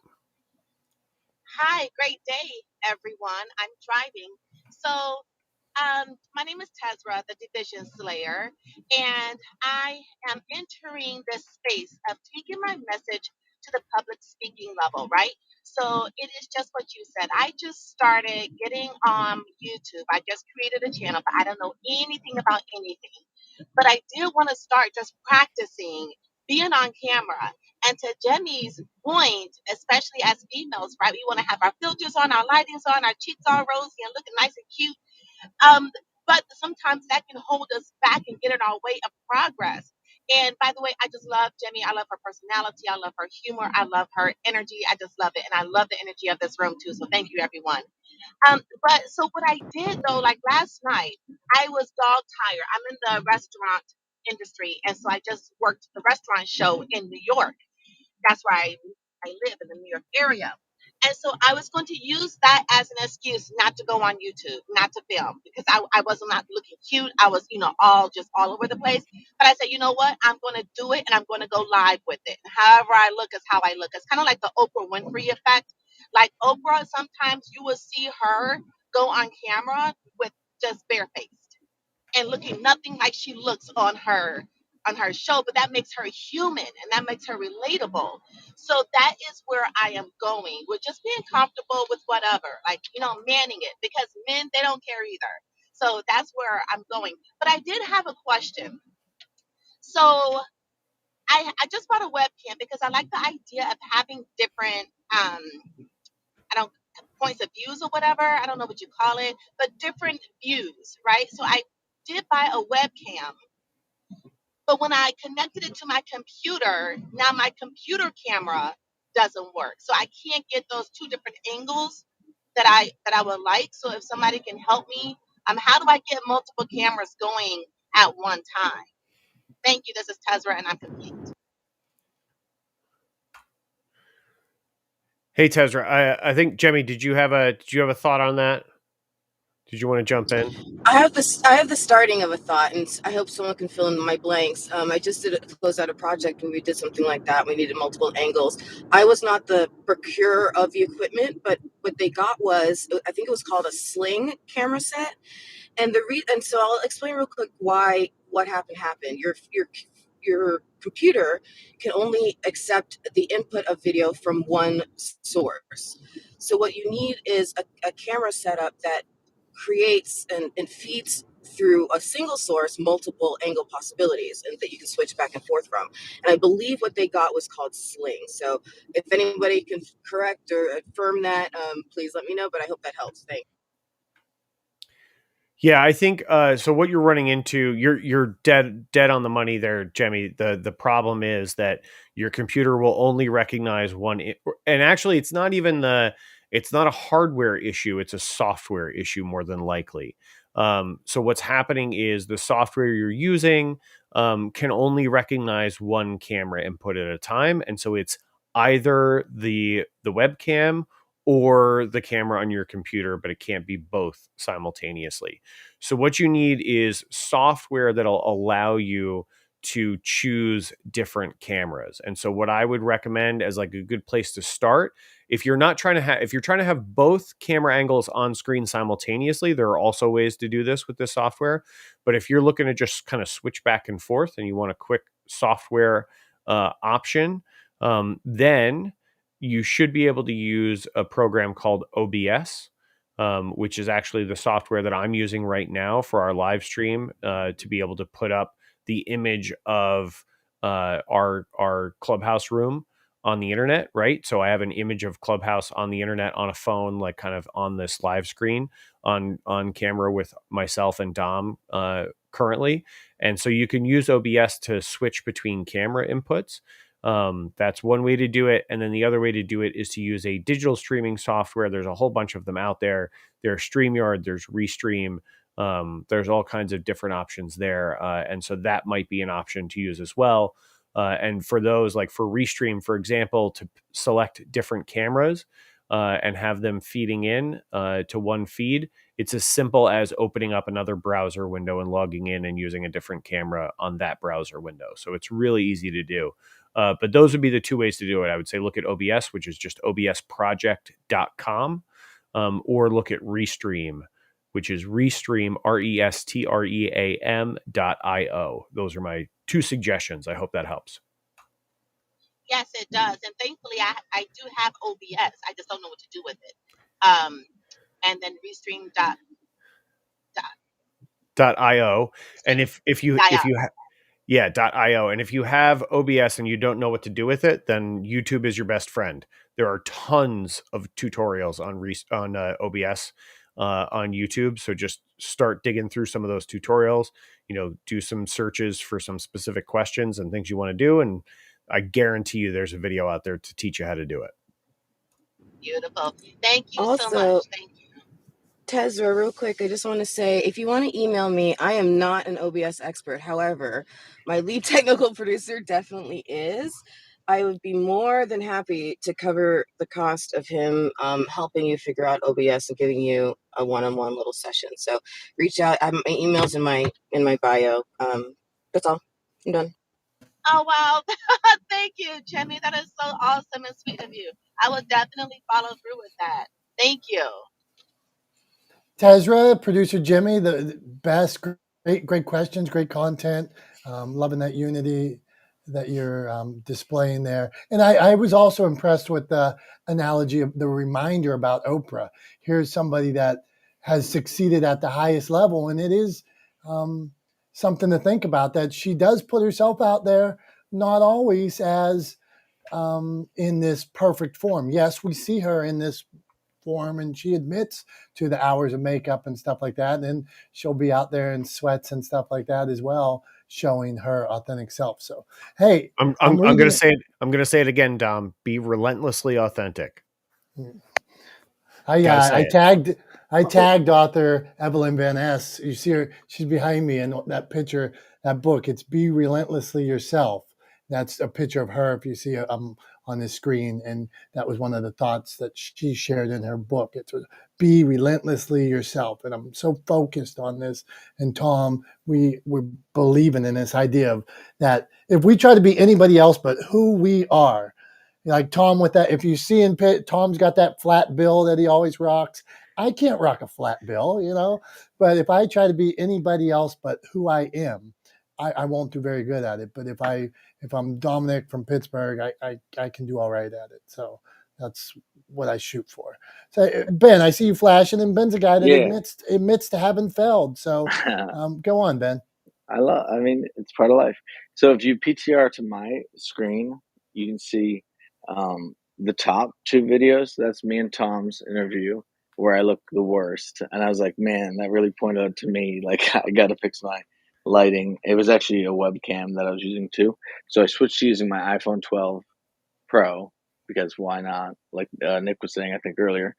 Hi, great day, everyone. I'm driving. So My name is Tezra, the Division Slayer, and I am entering this space of taking my message to the public speaking level, right? So it is just what you said. I just started getting on YouTube. I just created a channel, but I don't know anything about anything. But I did want to start just practicing being on camera. And to Jenny's point, especially as females, right? We want to have our filters on, our lightings on, our cheeks all rosy and looking nice and cute, um, but sometimes that can hold us back and get in our way of progress. And by the way, I just love Jenny. I love her personality. I love her humor. I love her energy. I just love it. And I love the energy of this room too. So thank you, everyone. But so what I did though, like last night, I was dog tired. I'm in the restaurant industry. And so I just worked the restaurant show in New York. That's where I live in the New York area. And so I was going to use that as an excuse not to go on YouTube, not to film, because I was not looking cute. I was, all over the place. But I said, you know what? I'm going to do it and I'm going to go live with it. However I look is how I look. It's kind of like the Oprah Winfrey effect. Like Oprah, sometimes you will see her go on camera with just barefaced and looking nothing like she looks on her show, but that makes her human and that makes her relatable. So that is where I am going with just being comfortable with whatever, like manning it, because men, they don't care either. So that's where I'm going. But I did have a question. So I just bought a webcam because I like the idea of having different I don't points of views or whatever. I don't know what you call it, but different views, right? So I did buy a webcam, but when I connected it to my computer, now my computer camera doesn't work. So I can't get those two different angles that I would like. So if somebody can help me, how do I get multiple cameras going at one time? Thank you. This is Tezra, and I'm complete. Hey Tezra, I think Jemmy, did you have a thought on that? Did you want to jump in? I have the starting of a thought, and I hope someone can fill in my blanks. I just did close out a project, and we did something like that. We needed multiple angles. I was not the procurer of the equipment, but what they got was, I think it was called a sling camera set. And so I'll explain real quick why what happened. Your computer can only accept the input of video from one source. So what you need is a camera setup that creates and feeds through a single source multiple angle possibilities and that you can switch back and forth from. And I believe what they got was called Sling. So if anybody can correct or affirm that, please let me know. But I hope that helps. Thanks. Yeah, I think so. What you're running into, you're dead on the money there, Jemmy. The problem is that your computer will only recognize one, and actually, it's not a hardware issue; it's a software issue more than likely. So what's happening is the software you're using can only recognize one camera input at a time, and so it's either the webcam or the camera on your computer, but it can't be both simultaneously. So what you need is software that'll allow you to choose different cameras. And so what I would recommend as like a good place to start, if you're trying to have both camera angles on screen simultaneously, there are also ways to do this with this software. But if you're looking to just kind of switch back and forth and you want a quick software option, then you should be able to use a program called OBS, which is actually the software that I'm using right now for our live stream to be able to put up the image of our Clubhouse room on the internet, right? So I have an image of Clubhouse on the internet on a phone, like kind of on this live screen on camera with myself and Dom currently. And so you can use OBS to switch between camera inputs. That's one way to do it. And then the other way to do it is to use a digital streaming software. There's a whole bunch of them out there. There's StreamYard, there's Restream. There's all kinds of different options there. And so that might be an option to use as well. And for those, like for Restream, for example, to select different cameras and have them feeding in to one feed, it's as simple as opening up another browser window and logging in and using a different camera on that browser window. So it's really easy to do. But those would be the two ways to do it. I would say look at OBS, which is just obsproject.com, or look at Restream, which is Restream, RESTREAM.io. Those are my 2 suggestions. I hope that helps. Yes, it does. And thankfully, I do have OBS. I just don't know what to do with it. And then Restream .io. And if you dot yeah, .io. And if you have OBS and you don't know what to do with it, then YouTube is your best friend. There are tons of tutorials on OBS on YouTube. So just start digging through some of those tutorials, do some searches for some specific questions and things you want to do. And I guarantee you there's a video out there to teach you how to do it. Beautiful. Thank you so Also, much. Thank you. Tezra, real quick, I just want to say, if you want to email me, I am not an OBS expert. However, my lead technical producer definitely is. I would be more than happy to cover the cost of him helping you figure out OBS and giving you a one-on-one little session. So reach out. My email's in my bio. That's all. I'm done. Oh, wow. Thank you, Jimmy. That is so awesome and sweet of you. I will definitely follow through with that. Thank you. Tezra, producer Jimmy, the best, great questions, great content. Loving that unity that you're displaying there. And I was also impressed with the analogy of the reminder about Oprah. Here's somebody that has succeeded at the highest level, and it is something to think about, that she does put herself out there, not always as in this perfect form. Yes, we see her in this form, and she admits to the hours of makeup and stuff like that. And then she'll be out there in sweats and stuff like that as well, showing her authentic self. So, hey, I'm going to say it. I'm going to say it again, Dom. Be relentlessly authentic. I tagged author Evelyn Van Ness. You see her; she's behind me in that picture, that book. It's Be Relentlessly Yourself. That's a picture of her. If you see on the screen, and that was one of the thoughts that she shared in her book. It was be relentlessly yourself, and I'm so focused on this. And Tom, we're believing in this idea of that if we try to be anybody else but who we are. Like Tom with that, if you see in Pitt, Tom's got that flat bill that he always rocks. I can't rock a flat bill, but if I try to be anybody else but who I am, I won't do very good at it. But if I'm Dominick from Pittsburgh, I can do all right at it. So that's what I shoot for. So Ben, I see you flashing, and Ben's a guy that admits to having failed. So go on, Ben. It's part of life. So if you PTR to my screen, you can see the top 2 videos. That's me and Tom's interview where I look the worst. And I was like, man, that really pointed out to me, like, I got to fix my lighting. It was actually a webcam that I was using too. So I switched to using my iPhone 12 Pro because why not? Like Nick was saying, I think earlier,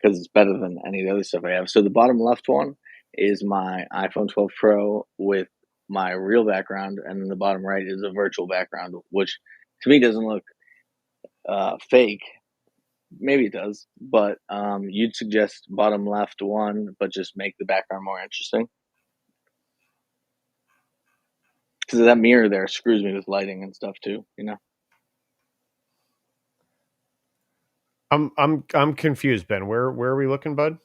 because it's better than any of the other stuff I have. So the bottom left one is my iPhone 12 Pro with my real background, and then the bottom right is a virtual background, which to me doesn't look fake. Maybe it does, but you'd suggest bottom left one, but just make the background more interesting. Because that mirror there screws me with lighting and stuff too, I'm confused, Ben. Where are we looking, bud?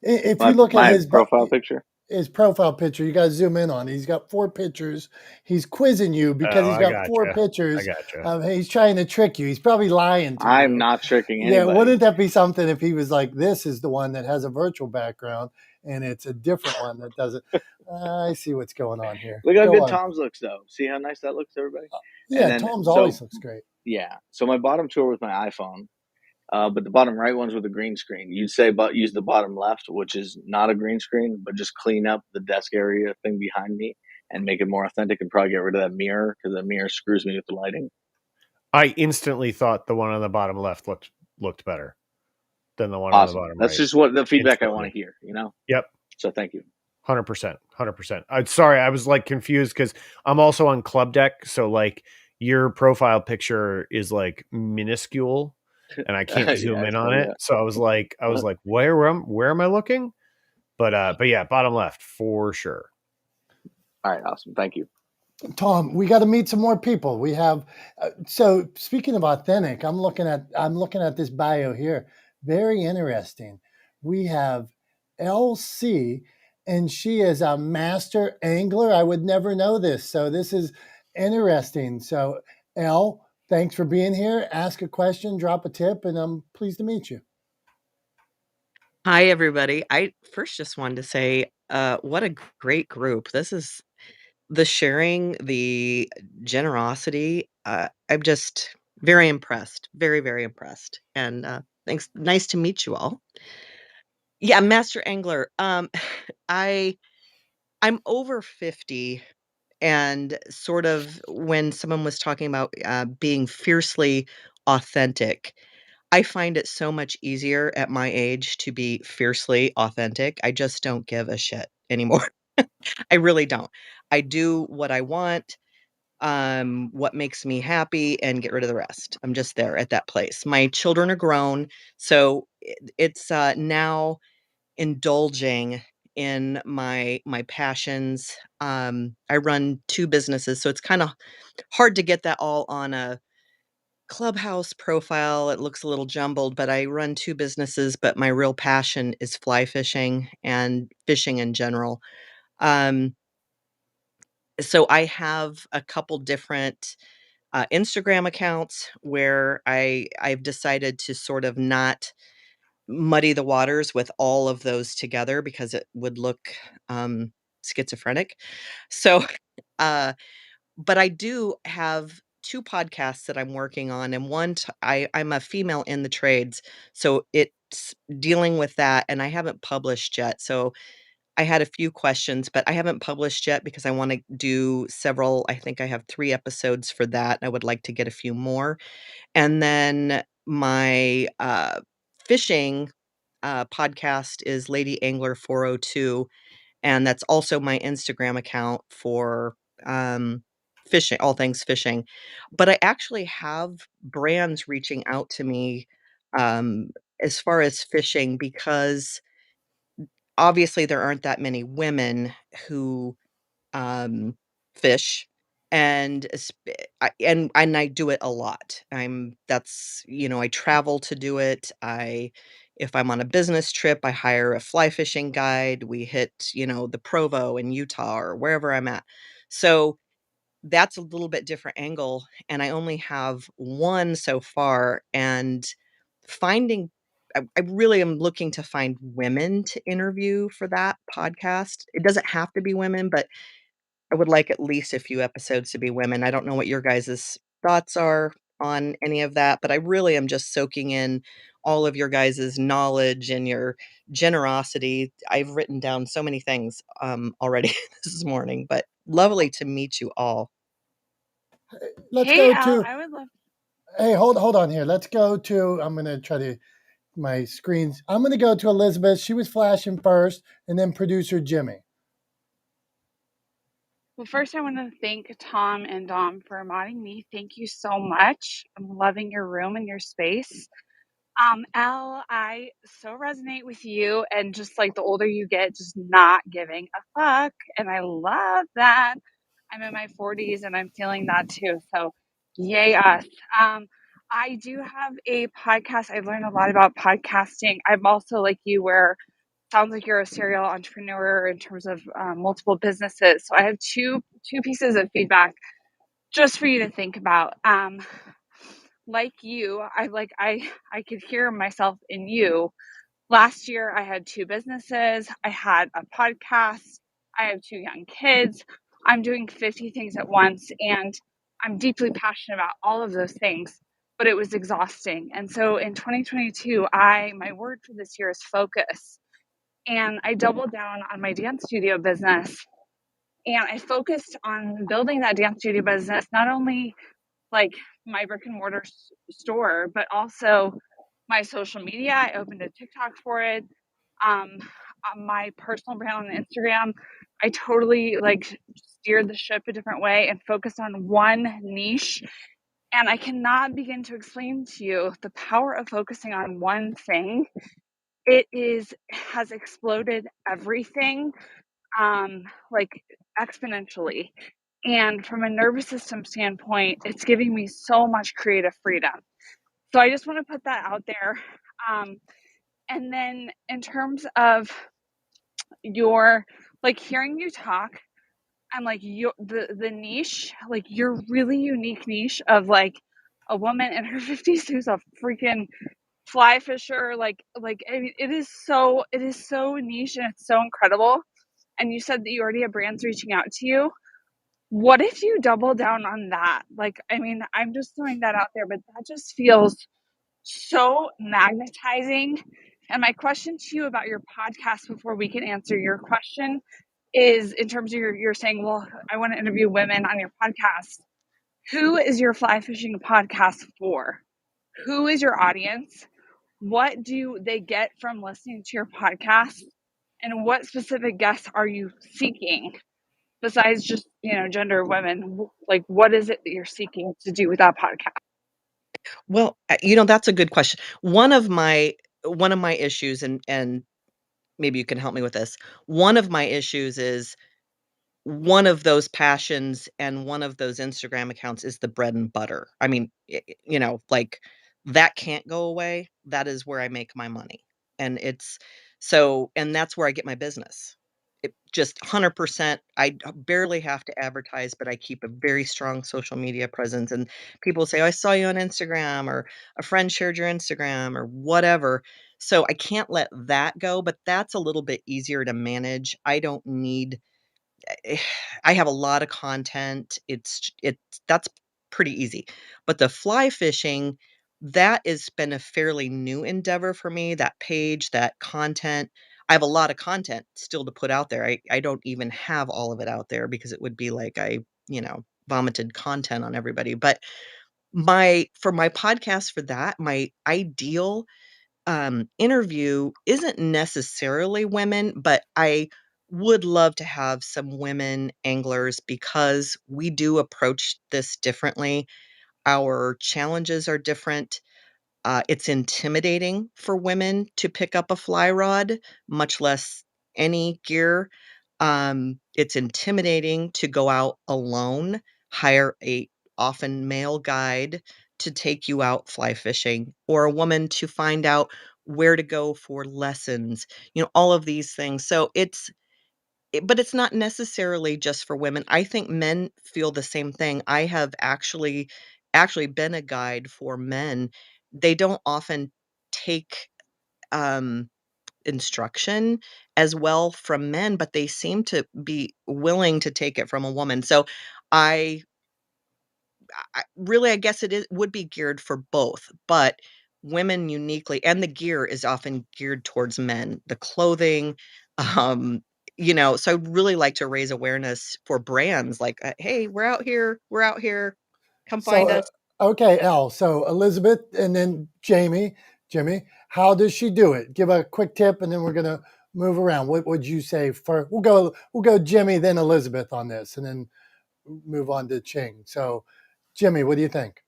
If you look at his profile picture. His profile picture, you got to zoom in on it. He's got 4 pictures. He's quizzing you because he's got 4 pictures. I gotcha. He's trying to trick you. He's probably lying to you. I'm not tricking anybody. Yeah, wouldn't that be something if he was like, this is the one that has a virtual background and it's a different one that doesn't. I see what's going on here. Look how good Tom's looks, though. See how nice that looks, everybody? Yeah, Tom's always looks great. Yeah. So my bottom 2 are with my iPhone. But the bottom right one's with a green screen. You'd say use the bottom left, which is not a green screen, but just clean up the desk area thing behind me and make it more authentic, and probably get rid of that mirror because that mirror screws me with the lighting. I instantly thought the one on the bottom left looked better than the one on the bottom right. That's just what the feedback I want to hear, Yep. So thank you. 100%. I'm sorry. I was like confused because I'm also on Club Deck. So like your profile picture is like minuscule and I can't zoom in on it. So I was like, where am I looking? But yeah, bottom left for sure. All right. Awesome. Thank you. Tom, we got to meet some more people. We have, so speaking of authentic, I'm looking at this bio here. Very interesting. We have LC, and she is a master angler. I would never know this, so this is interesting. So, Elle, thanks for being here. Ask a question, drop a tip, and I'm pleased to meet you. Hi, everybody. I first just wanted to say, what a great group. This is the sharing, the generosity. I'm just very impressed, very, very impressed. And thanks. Nice to meet you all. Yeah, Master Angler. I I'm over 50, and sort of when someone was talking about being fiercely authentic, I find it so much easier at my age to be fiercely authentic. I just don't give a shit anymore. I really don't. I do what I want, what makes me happy, and get rid of the rest. I'm just there at that place. My children are grown, so it's now indulging in my passions. I run 2 businesses, so it's kind of hard to get that all on a Clubhouse profile. It looks a little jumbled, but I run 2 businesses, but my real passion is fly fishing and fishing in general. Um, so I have a couple different Instagram accounts where I've decided to sort of not muddy the waters with all of those together because it would look schizophrenic. So, uh, but I do have 2 podcasts that I'm working on, and I'm a female in the trades, so it's dealing with that, and I haven't published yet. So I had a few questions, but I haven't published yet because I wanna do several. I think I have 3 episodes for that. I would like to get a few more. And then my, fishing, podcast is Lady Angler 402, and that's also my Instagram account for, um, fishing, all things fishing. But I actually have brands reaching out to me, um, as far as fishing, because obviously there aren't that many women who um, fish, and and I do it a lot. I travel to do it. If I'm on a business trip, I hire a fly fishing guide. We hit, the Provo in Utah or wherever I'm at. So that's a little bit different angle, and I only have one so far, and finding I really am looking to find women to interview for that podcast. It doesn't have to be women, but I would like at least a few episodes to be women. I don't know what your guys' thoughts are on any of that, but I really am just soaking in all of your guys' knowledge and your generosity. I've written down so many things already this morning, but lovely to meet you all. Let's Hey, go Al, to. I would love. Hey, hold on here. Let's go to. I'm gonna try to my screens. I'm gonna go to Elizabeth. She was flashing first, and then producer Jimmy. Well, first, I want to thank Tom and Dom for modding me. Thank you so much. I'm loving your room and your space. Al, I so resonate with you, and just like the older you get, just not giving a fuck. And I love that. I'm in my 40s and I'm feeling that too. So, yay, us. I do have a podcast. I've learned a lot about podcasting. I'm also like you, where sounds like you're a serial entrepreneur in terms of multiple businesses. So I have two pieces of feedback just for you to think about. Like you, I could hear myself in you. Last year, I had 2 businesses. I had a podcast. I have 2 young kids. I'm doing 50 things at once, and I'm deeply passionate about all of those things. But it was exhausting. And so in 2022, my word for this year is focus, and I doubled down on my dance studio business, and I focused on building that dance studio business, not only like my brick and mortar store, but also my social media. I opened a TikTok for it. Um, on my personal brand on Instagram, I totally like steered the ship a different way and focused on one niche. And I cannot begin to explain to you the power of focusing on one thing. Has exploded everything, like exponentially. And from a nervous system standpoint, it's giving me so much creative freedom. So I just want to put that out there. And then in terms of Your like hearing you talk and like the niche, like your really unique niche of like a woman in her 50s who's a freaking fly fisher, I mean, it is so niche and it's so incredible. And you said that you already have brands reaching out to you. What if you double down on that? Like, I mean, I'm just throwing that out there, but that just feels so magnetizing. And my question to you about your podcast before we can answer your question is, in terms of you're saying, well, I want to interview women on your podcast. Who is your fly fishing podcast for? Who is your audience? What do they get from listening to your podcast? And what specific guests are you seeking besides just, gender of women? Like, what is it that you're seeking to do with that podcast? Well, that's a good question. One of my issues, and maybe you can help me with this. One of my issues is one of those passions and one of those Instagram accounts is the bread and butter. I mean, like that can't go away. That is where I make my money. And and that's where I get my business. It just 100%. I barely have to advertise, but I keep a very strong social media presence. And people say, "Oh, I saw you on Instagram," or "A friend shared your Instagram," or whatever. So I can't let that go, but that's a little bit easier to manage. I don't need I have a lot of content. It's that's pretty easy. But the fly fishing, that has been a fairly new endeavor for me, that page, that content. I have a lot of content still to put out there. I don't even have all of it out there because it would be like vomited content on everybody. But for my podcast for that, my ideal interview isn't necessarily women, but I would love to have some women anglers because we do approach this differently. Our challenges are different. It's intimidating for women to pick up a fly rod, much less any gear. It's intimidating to go out alone, hire a often male guide to take you out fly fishing, or a woman to find out where to go for lessons, all of these things. So but it's not necessarily just for women. I think men feel the same thing. I have actually been a guide for men. They don't often take instruction as well from men, but they seem to be willing to take it from a woman. So I really, I guess would be geared for both, but women uniquely, and the gear is often geared towards men, the clothing, um, so I'd really like to raise awareness for brands like, hey, we're out here, come So, find us. okay, Elle. So Elizabeth and then Jimmy, how does she do it? Give a quick tip, and then we're gonna move around. What would you say first? We'll go Jimmy, then Elizabeth on this, and then move on to Ching. So, Jimmy, what do you think?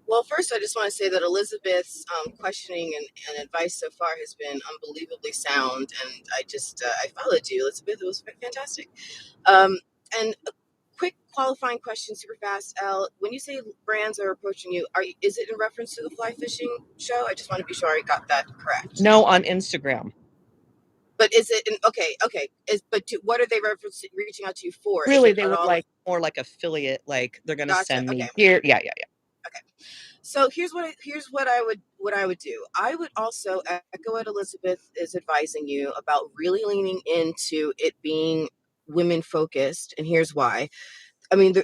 Well, first, I just want to say that Elizabeth's questioning and advice so far has been unbelievably sound, and I followed you, Elizabeth. It was fantastic. Um, and a quick qualifying question, super fast, Al. When you say brands are approaching you, is it in reference to the fly fishing show? I just want to be sure I got that correct. No, on Instagram. But is it okay? What are they reaching out to you for? Is Really, it they at would all? like more like affiliate, like they're gonna Gotcha. send Okay. me gear. Yeah. Okay. So here's what I would do. I would also echo what Elizabeth is advising you about, really leaning into it being women focused, and here's why. I mean,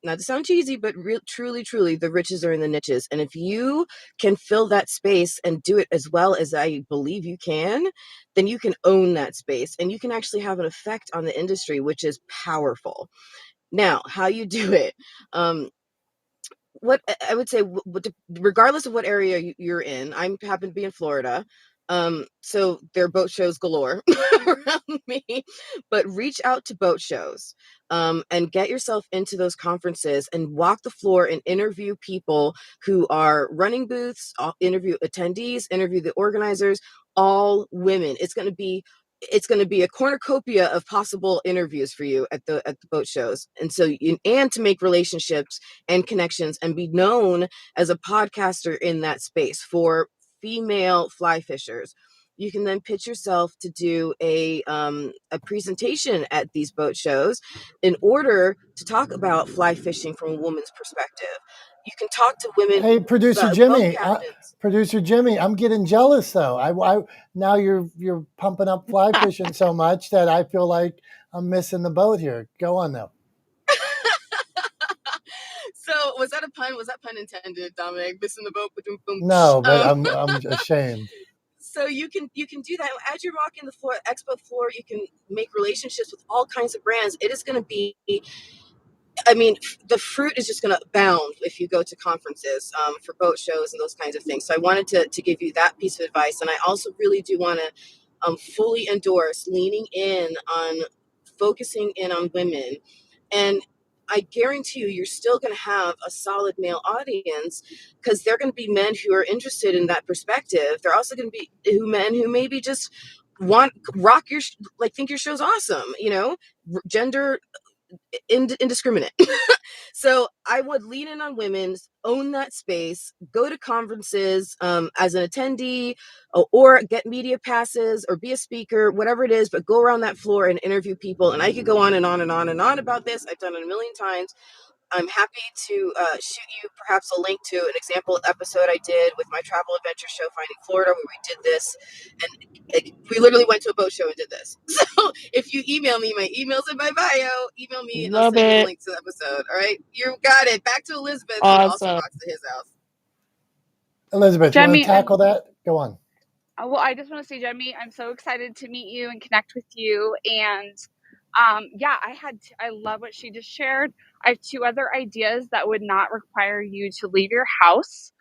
not to sound cheesy, but truly, the riches are in the niches. And if you can fill that space and do it as well as I believe you can, then you can own that space and you can actually have an effect on the industry, which is powerful. Now, how you do it. What I would say, regardless of what area you're in, I happen to be in Florida. So there are boat shows galore around me, but reach out to boat shows, and get yourself into those conferences and walk the floor and interview people who are running booths, interview attendees, interview the organizers, all women. It's going to be a cornucopia of possible interviews for you at the boat shows. And so and to make relationships and connections and be known as a podcaster in that space for female fly fishers. you can then pitch yourself to do a presentation at these boat shows in order to talk about fly fishing from a woman's perspective. You can talk to women Hey, producer boat Jimmy, captains. producer Jimmy, I'm getting jealous though. I now you're pumping up fly fishing so much that I feel like I'm missing the boat here. Go on though. So was that a pun? Was that pun intended, Dominic? Missing the boat, boom, boom. No, but I'm ashamed. So you can do that as you're walking the floor, expo floor. You can make relationships with all kinds of brands. It is going to be, I mean, the fruit is just going to abound if you go to conferences for boat shows and those kinds of things. So I wanted to give you that piece of advice. And I also really do want to fully endorse leaning in on focusing in on women. And I guarantee you're still going to have a solid male audience because they're going to be men who are interested in that perspective. They're also going to be men who maybe just want rock your like think your show's awesome, gender indiscriminate. So I would lean in on women, own that space, go to conferences as an attendee, or get media passes, or be a speaker, whatever it is, but go around that floor and interview people. And I could go on and on and on and on about this. I've done it a million times. I'm happy to shoot you perhaps a link to an example episode I did with my travel adventure show, Finding Florida, where we did this. And we literally went to a boat show and did this. So if you email me, my email's in my bio. Email me and I'll Love send you the it. link to the episode. All right. You got it. Back to Elizabeth, who also Awesome. rocks at his house. Elizabeth, you want Jemmy, to tackle that? Go on. well, I just want to say, Jemmy, I'm so excited to meet you and connect with you. And yeah, I love what she just shared. I have 2 other ideas that would not require you to leave your house.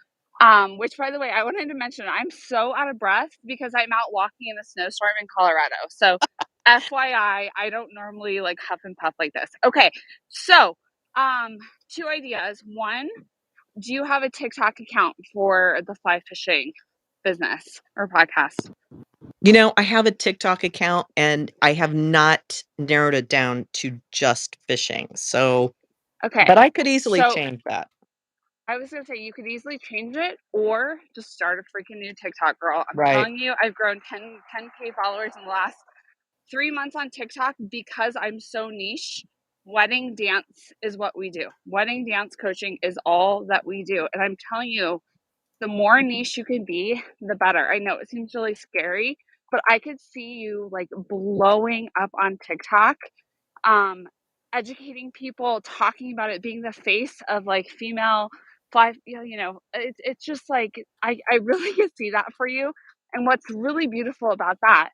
Which, by the way, I wanted to mention, I'm so out of breath because I'm out walking in a snowstorm in Colorado. So, FYI, I don't normally like huff and puff like this. Okay, so 2 ideas. One, do you have a TikTok account for the fly fishing business or podcast? I have a TikTok account and I have not narrowed it down to just fishing. So, Okay, but I could easily so change that. I was gonna say you could easily change it or just start a freaking new TikTok, girl. I'm Right. telling you, I've grown 10K followers in the last 3 months on TikTok because I'm so niche. Wedding dance is what we do. Wedding dance coaching is all that we do. And I'm telling you, the more niche you can be, the better. I know it seems really scary, but I could see you like blowing up on TikTok, um, educating people, talking about it, being the face of like female fly. It's just like I really could see that for you. And what's really beautiful about that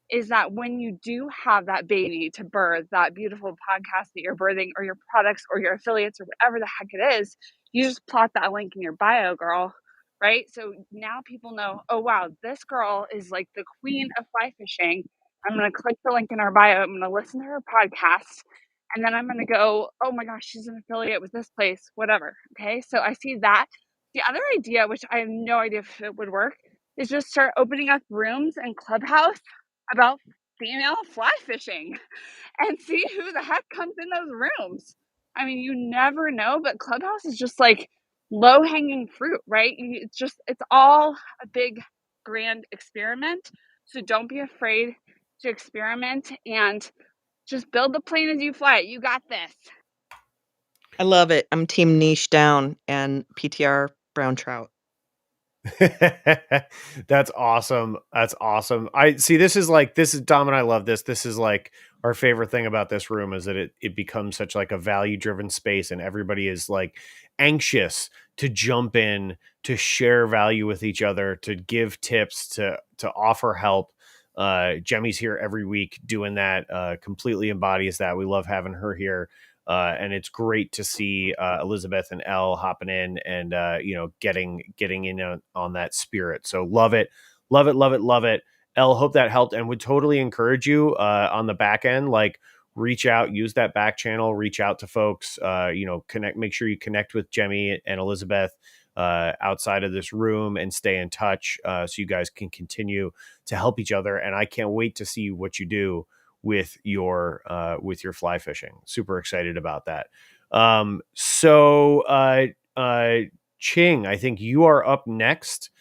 is that when you do have that baby to birth, that beautiful podcast that you're birthing, or your products, or your affiliates, or whatever the heck it is, you just plot that link in your bio, girl. Right? So now people know, oh wow, this girl is like the queen of fly fishing. I'm going to click the link in her bio. I'm going to listen to her podcast. And then I'm going to go, oh my gosh, she's an affiliate with this place, whatever. Okay. So I see that. The other idea, which I have no idea if it would work, is just start opening up rooms and Clubhouse about female fly fishing and see who the heck comes in those rooms. I mean, you never know, but Clubhouse is just like low hanging fruit, right? It's all a big, grand experiment. So don't be afraid to experiment and just build the plane as you fly it. You got this. I love it. I'm team niche down and PTR brown trout. That's awesome. That's awesome. I see. This is Dom and I love this. This is like our favorite thing about this room is that it becomes such like a value driven space and everybody is like anxious to jump in, to share value with each other, to give tips, to offer help. Jemmy's here every week doing that, completely embodies that. We love having her here. And it's great to see Elizabeth and Elle hopping in and getting in on that spirit. So love it, love it, love it, love it. Elle, hope that helped, and would totally encourage you on the back end, like reach out, use that back channel, reach out to folks. Connect. Make sure you connect with Jemmy and Elizabeth outside of this room and stay in touch so you guys can continue to help each other. And I can't wait to see what you do with your fly fishing. Super excited about that. Ching, I think you are up next.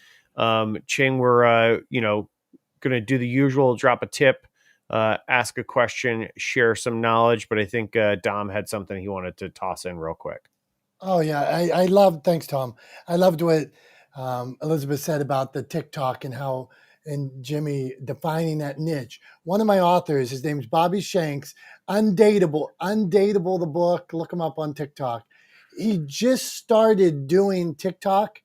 Ching, we're Going to do the usual, drop a tip, ask a question, share some knowledge. But I think Dom had something he wanted to toss in real quick. Oh yeah, I love. Thanks, Tom. I loved what Elizabeth said about the TikTok and how and Jimmy defining that niche. One of my authors, his name's Bobby Shanks. Undateable, the book. Look him up on TikTok. He just started doing TikTok,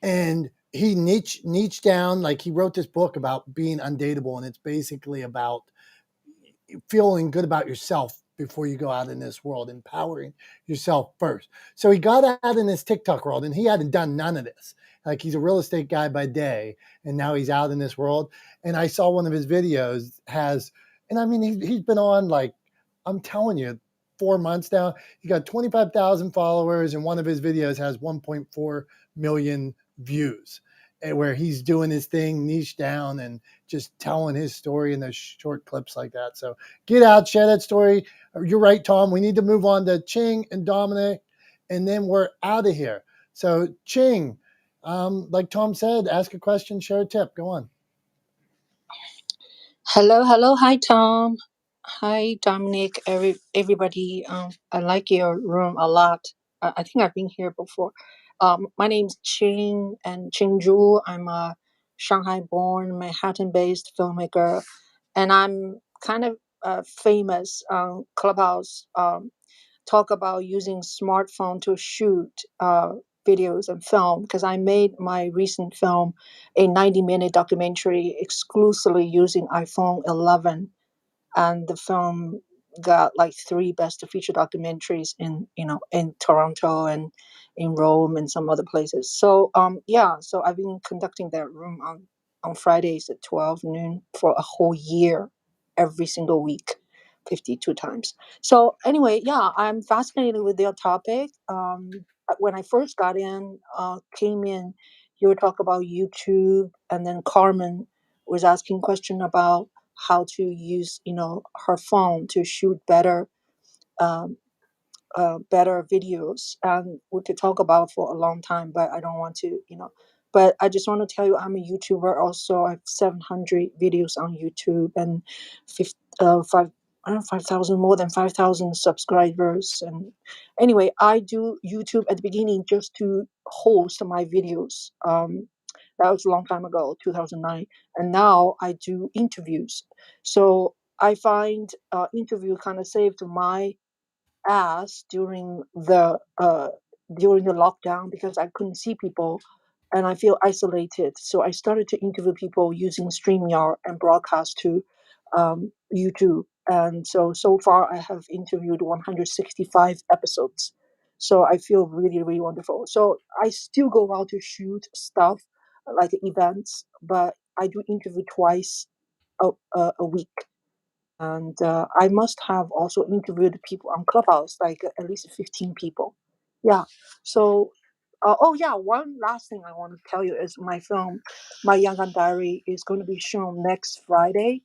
and he niche down. Like he wrote this book about being undateable, and it's basically about feeling good about yourself before you go out in this world, empowering yourself first. So he got out in this TikTok world, and he hadn't done none of this. Like he's a real estate guy by day, and now he's out in this world. And I saw one of his videos and I mean, he's been on, like, I'm telling you, 4 months now. He got 25,000 followers, and one of his videos has 1.4 million views, and where he's doing his thing, niche down, and just telling his story in those short clips like that. So get out, share that story. You're right, Tom. We need to move on to Ching and Dominick, and then we're out of here. So Ching, like Tom said, ask a question, share a tip. Go on. Hello. Hi, Tom. Hi, Dominic. Everybody. I like your room a lot. I think I've been here before. My name's Qing Zhu. I'm a Shanghai-born, Manhattan-based filmmaker, and I'm kind of famous on Clubhouse. Talk about using smartphone to shoot videos and film, because I made my recent film a 90-minute documentary exclusively using iPhone 11, and the film got like 3 best feature documentaries in Toronto and in Rome and some other places. So so I've been conducting that room on Fridays at 12 noon for a whole year, every single week, 52 times. So anyway, I'm fascinated with your topic. When I first came in, you were talking about YouTube, and then Carmen was asking question about how to use her phone to shoot um, better videos, and we could talk about for a long time, but I don't want to, but I just want to tell you I'm a YouTuber also. I have 700 videos on YouTube and 5,000, more than 5,000 subscribers. And anyway, I do YouTube at the beginning just to host my videos. That was a long time ago, 2009. And now I do interviews. So I find interview kind of saved my ass during the lockdown, because I couldn't see people and I feel isolated. So I started to interview people using StreamYard and broadcast to YouTube. And so far I have interviewed 165 episodes. So I feel really, really wonderful. So I still go out to shoot stuff like events, but I do interview twice a week. And I must have also interviewed people on Clubhouse, like at least 15 people. Yeah. So, one last thing I want to tell you is my film, My Yangon Diary, is going to be shown next Friday,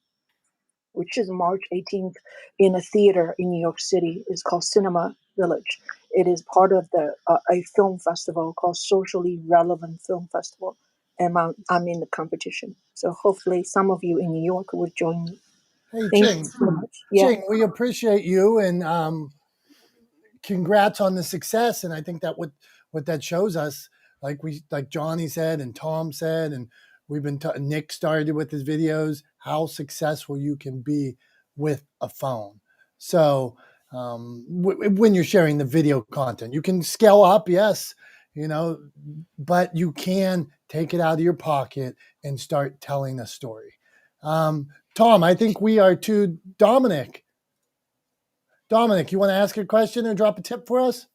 which is March 18th, in a theater in New York City. It's called Cinema Village. It is part of a film festival called Socially Relevant Film Festival, and I'm in the competition. So hopefully some of you in New York will join me. Hey, Thank Ching. you so much. Yeah. Ching, we appreciate you, and congrats on the success. And I think that what that shows us, like Johnny said and Tom said, and we've been Nick started with his videos, how successful you can be with a phone. So when you're sharing the video content, you can scale up, yes, but you can take it out of your pocket and start telling a story. Tom, I think we are to Dominick. Dominick, you want to ask a question or drop a tip for us?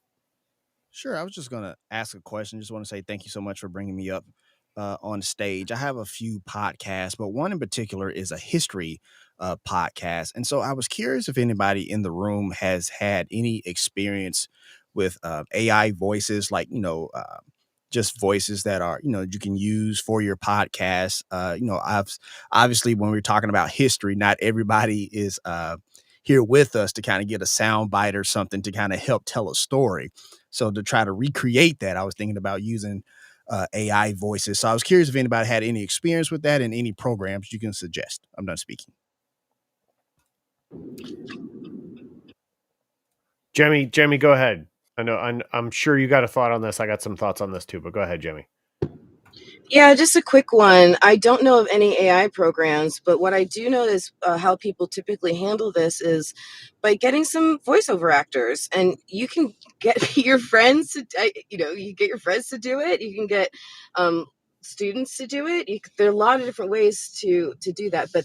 Sure. I was just going to ask a question. Just want to say thank you so much for bringing me up on stage. I have a few podcasts, but one in particular is a history podcast. And so I was curious if anybody in the room has had any experience with AI voices, like, just voices that are, you can use for your podcast. I've obviously, when we're talking about history, not everybody is here with us to kind of get a sound bite or something to kind of help tell a story. So to try to recreate that, I was thinking about using AI voices. So I was curious if anybody had any experience with that and any programs you can suggest. I'm done speaking. Jemmy, go ahead. I know I'm sure you got a thought on this. I got some thoughts on this too, but go ahead, Jemmy. Yeah, just a quick one. I don't know of any AI programs, but what I do know is how people typically handle this is by getting some voiceover actors, and you can get your friends to, you get your friends to do it. You can get um, students to do it. There are a lot of different ways to do that. But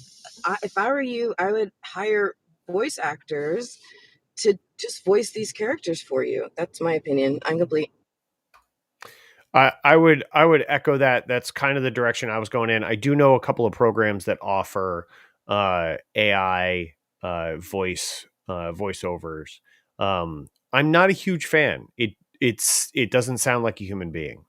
if I were you, I would hire voice actors to just voice these characters for you. That's my opinion. I'm complete. I would echo that. That's kind of the direction I was going in. I do know a couple of programs that offer AI voiceovers. I'm not a huge fan. It doesn't sound like a human being.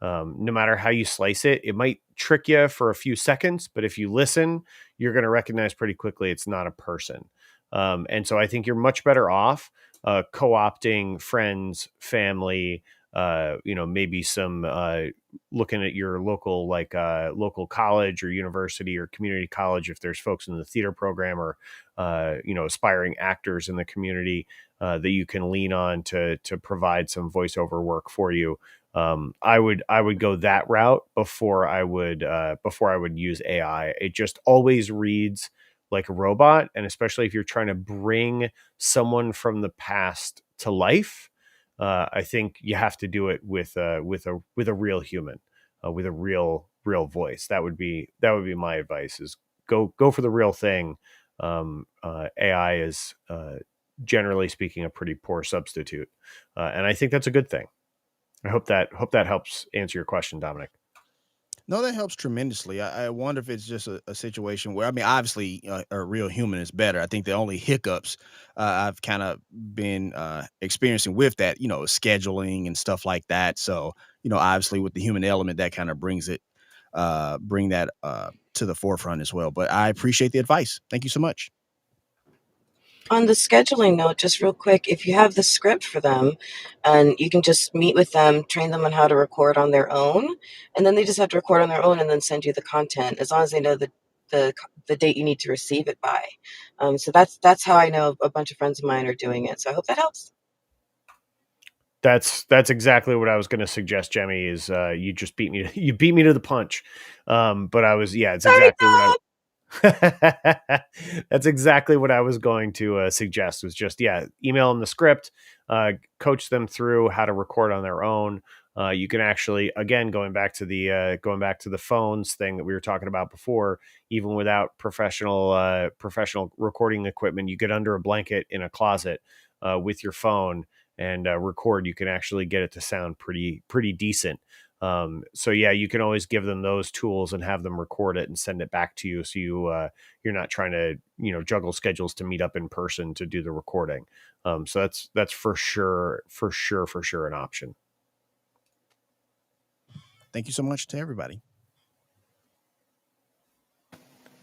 No matter how you slice it, it might trick you for a few seconds, but if you listen, you're going to recognize pretty quickly it's not a person. And so I think you're much better off co-opting friends, family, maybe some looking at your local local college or university or community college if there's folks in the theater program or aspiring actors in the community that you can lean on to provide some voiceover work for you. I would go that route before I would use AI. It just always reads like a robot, and especially if you're trying to bring someone from the past to life, I think you have to do it with a real human, with a real voice. That would be my advice: is go for the real thing. AI is generally speaking a pretty poor substitute, and I think that's a good thing. I hope that helps answer your question, Dominic. No, that helps tremendously. I wonder if it's just a situation where, I mean, obviously, a real human is better. I think the only hiccups I've kind of been experiencing with that, scheduling and stuff like that. So, obviously, with the human element, that kind of bring that to the forefront as well. But I appreciate the advice. Thank you so much. On the scheduling note, just real quick, if you have the script for them and you can just meet with them, train them on how to record on their own, and then they just have to record on their own and then send you the content as long as they know the date you need to receive it by. So that's how I know a bunch of friends of mine are doing it. So I hope that helps. That's exactly what I was going to suggest, Jemmy. Is you just beat me to the punch. But I was it's Sorry, exactly what Tom. that's exactly what I was going to suggest. Was just email them the script, coach them through how to record on their own. You can actually, again, going back to the phones thing that we were talking about before, even without professional recording equipment, you get under a blanket in a closet with your phone and record. You can actually get it to sound pretty decent. So you can always give them those tools and have them record it and send it back to you. So you're not trying to, juggle schedules to meet up in person to do the recording. So that's for sure an option. Thank you so much to everybody.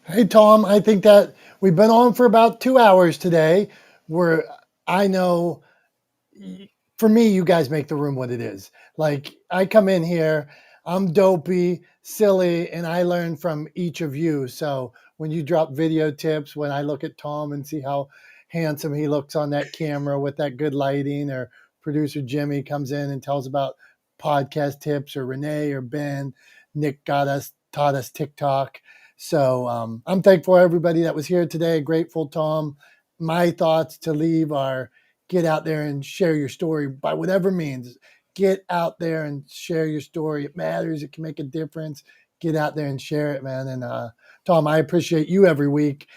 Hey, Tom, I think that we've been on for about 2 hours today. I know for me, you guys make the room what it is. Like, I come in here, I'm dopey, silly, and I learn from each of you. So when you drop video tips, when I look at Tom and see how handsome he looks on that camera with that good lighting, or producer Jimmy comes in and tells about podcast tips, or Renee or Ben, Nick taught us TikTok. So I'm thankful for everybody that was here today. Grateful, Tom. My thoughts to leave are: get out there and share your story by whatever means. Get out there and share your story. It matters. It can make a difference. Get out there and share it, man. And Tom, I appreciate you every week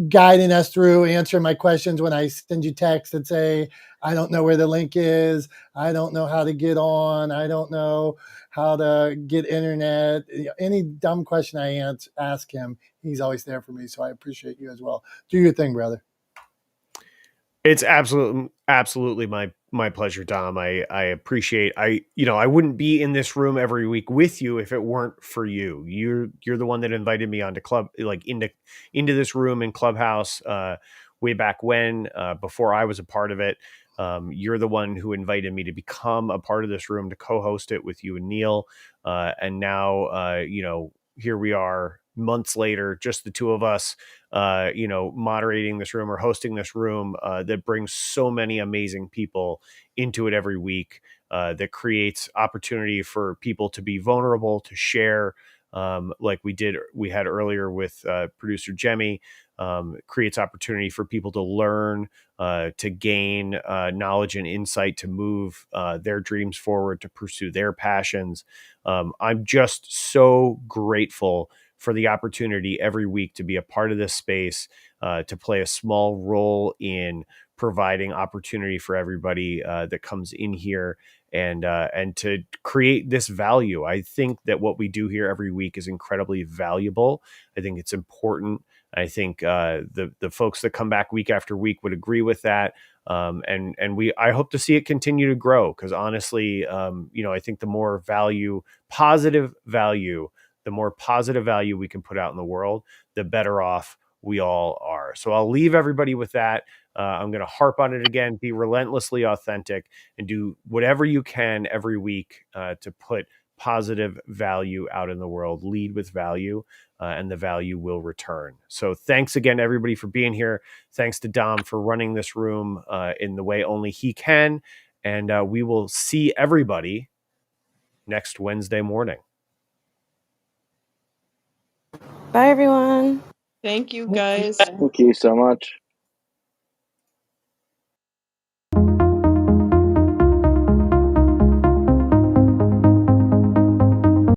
guiding us through, answering my questions when I send you texts that say, I don't know where the link is. I don't know how to get on. I don't know how to get internet. Any dumb question I ask him, he's always there for me. So I appreciate you as well. Do your thing, brother. It's absolutely my pleasure, Dom. I appreciate. I wouldn't be in this room every week with you if it weren't for you. You're the one that invited me onto into this room in Clubhouse way back when, before I was a part of it. You're the one who invited me to become a part of this room, to co-host it with you and Neil. And now, here we are months later, just the two of us, moderating this room or hosting this room that brings so many amazing people into it every week, that creates opportunity for people to be vulnerable, to share, like we had earlier with producer Jemmy. Creates opportunity for people to learn, to gain knowledge and insight, to move their dreams forward, to pursue their passions. I'm just so grateful for the opportunity every week to be a part of this space, to play a small role in providing opportunity for everybody that comes in here, and to create this value. I think that what we do here every week is incredibly valuable. I think it's important. I think the folks that come back week after week would agree with that. I hope to see it continue to grow, because honestly, I think the more positive value we can put out in the world, the better off we all are. So I'll leave everybody with that. I'm going to harp on it again: be relentlessly authentic and do whatever you can every week to put positive value out in the world. Lead with value. And the value will return. So thanks again, everybody, for being here. Thanks to Dom for running this room in the way only he can. And we will see everybody next Wednesday morning. Bye, everyone. Thank you, guys. Thank you so much.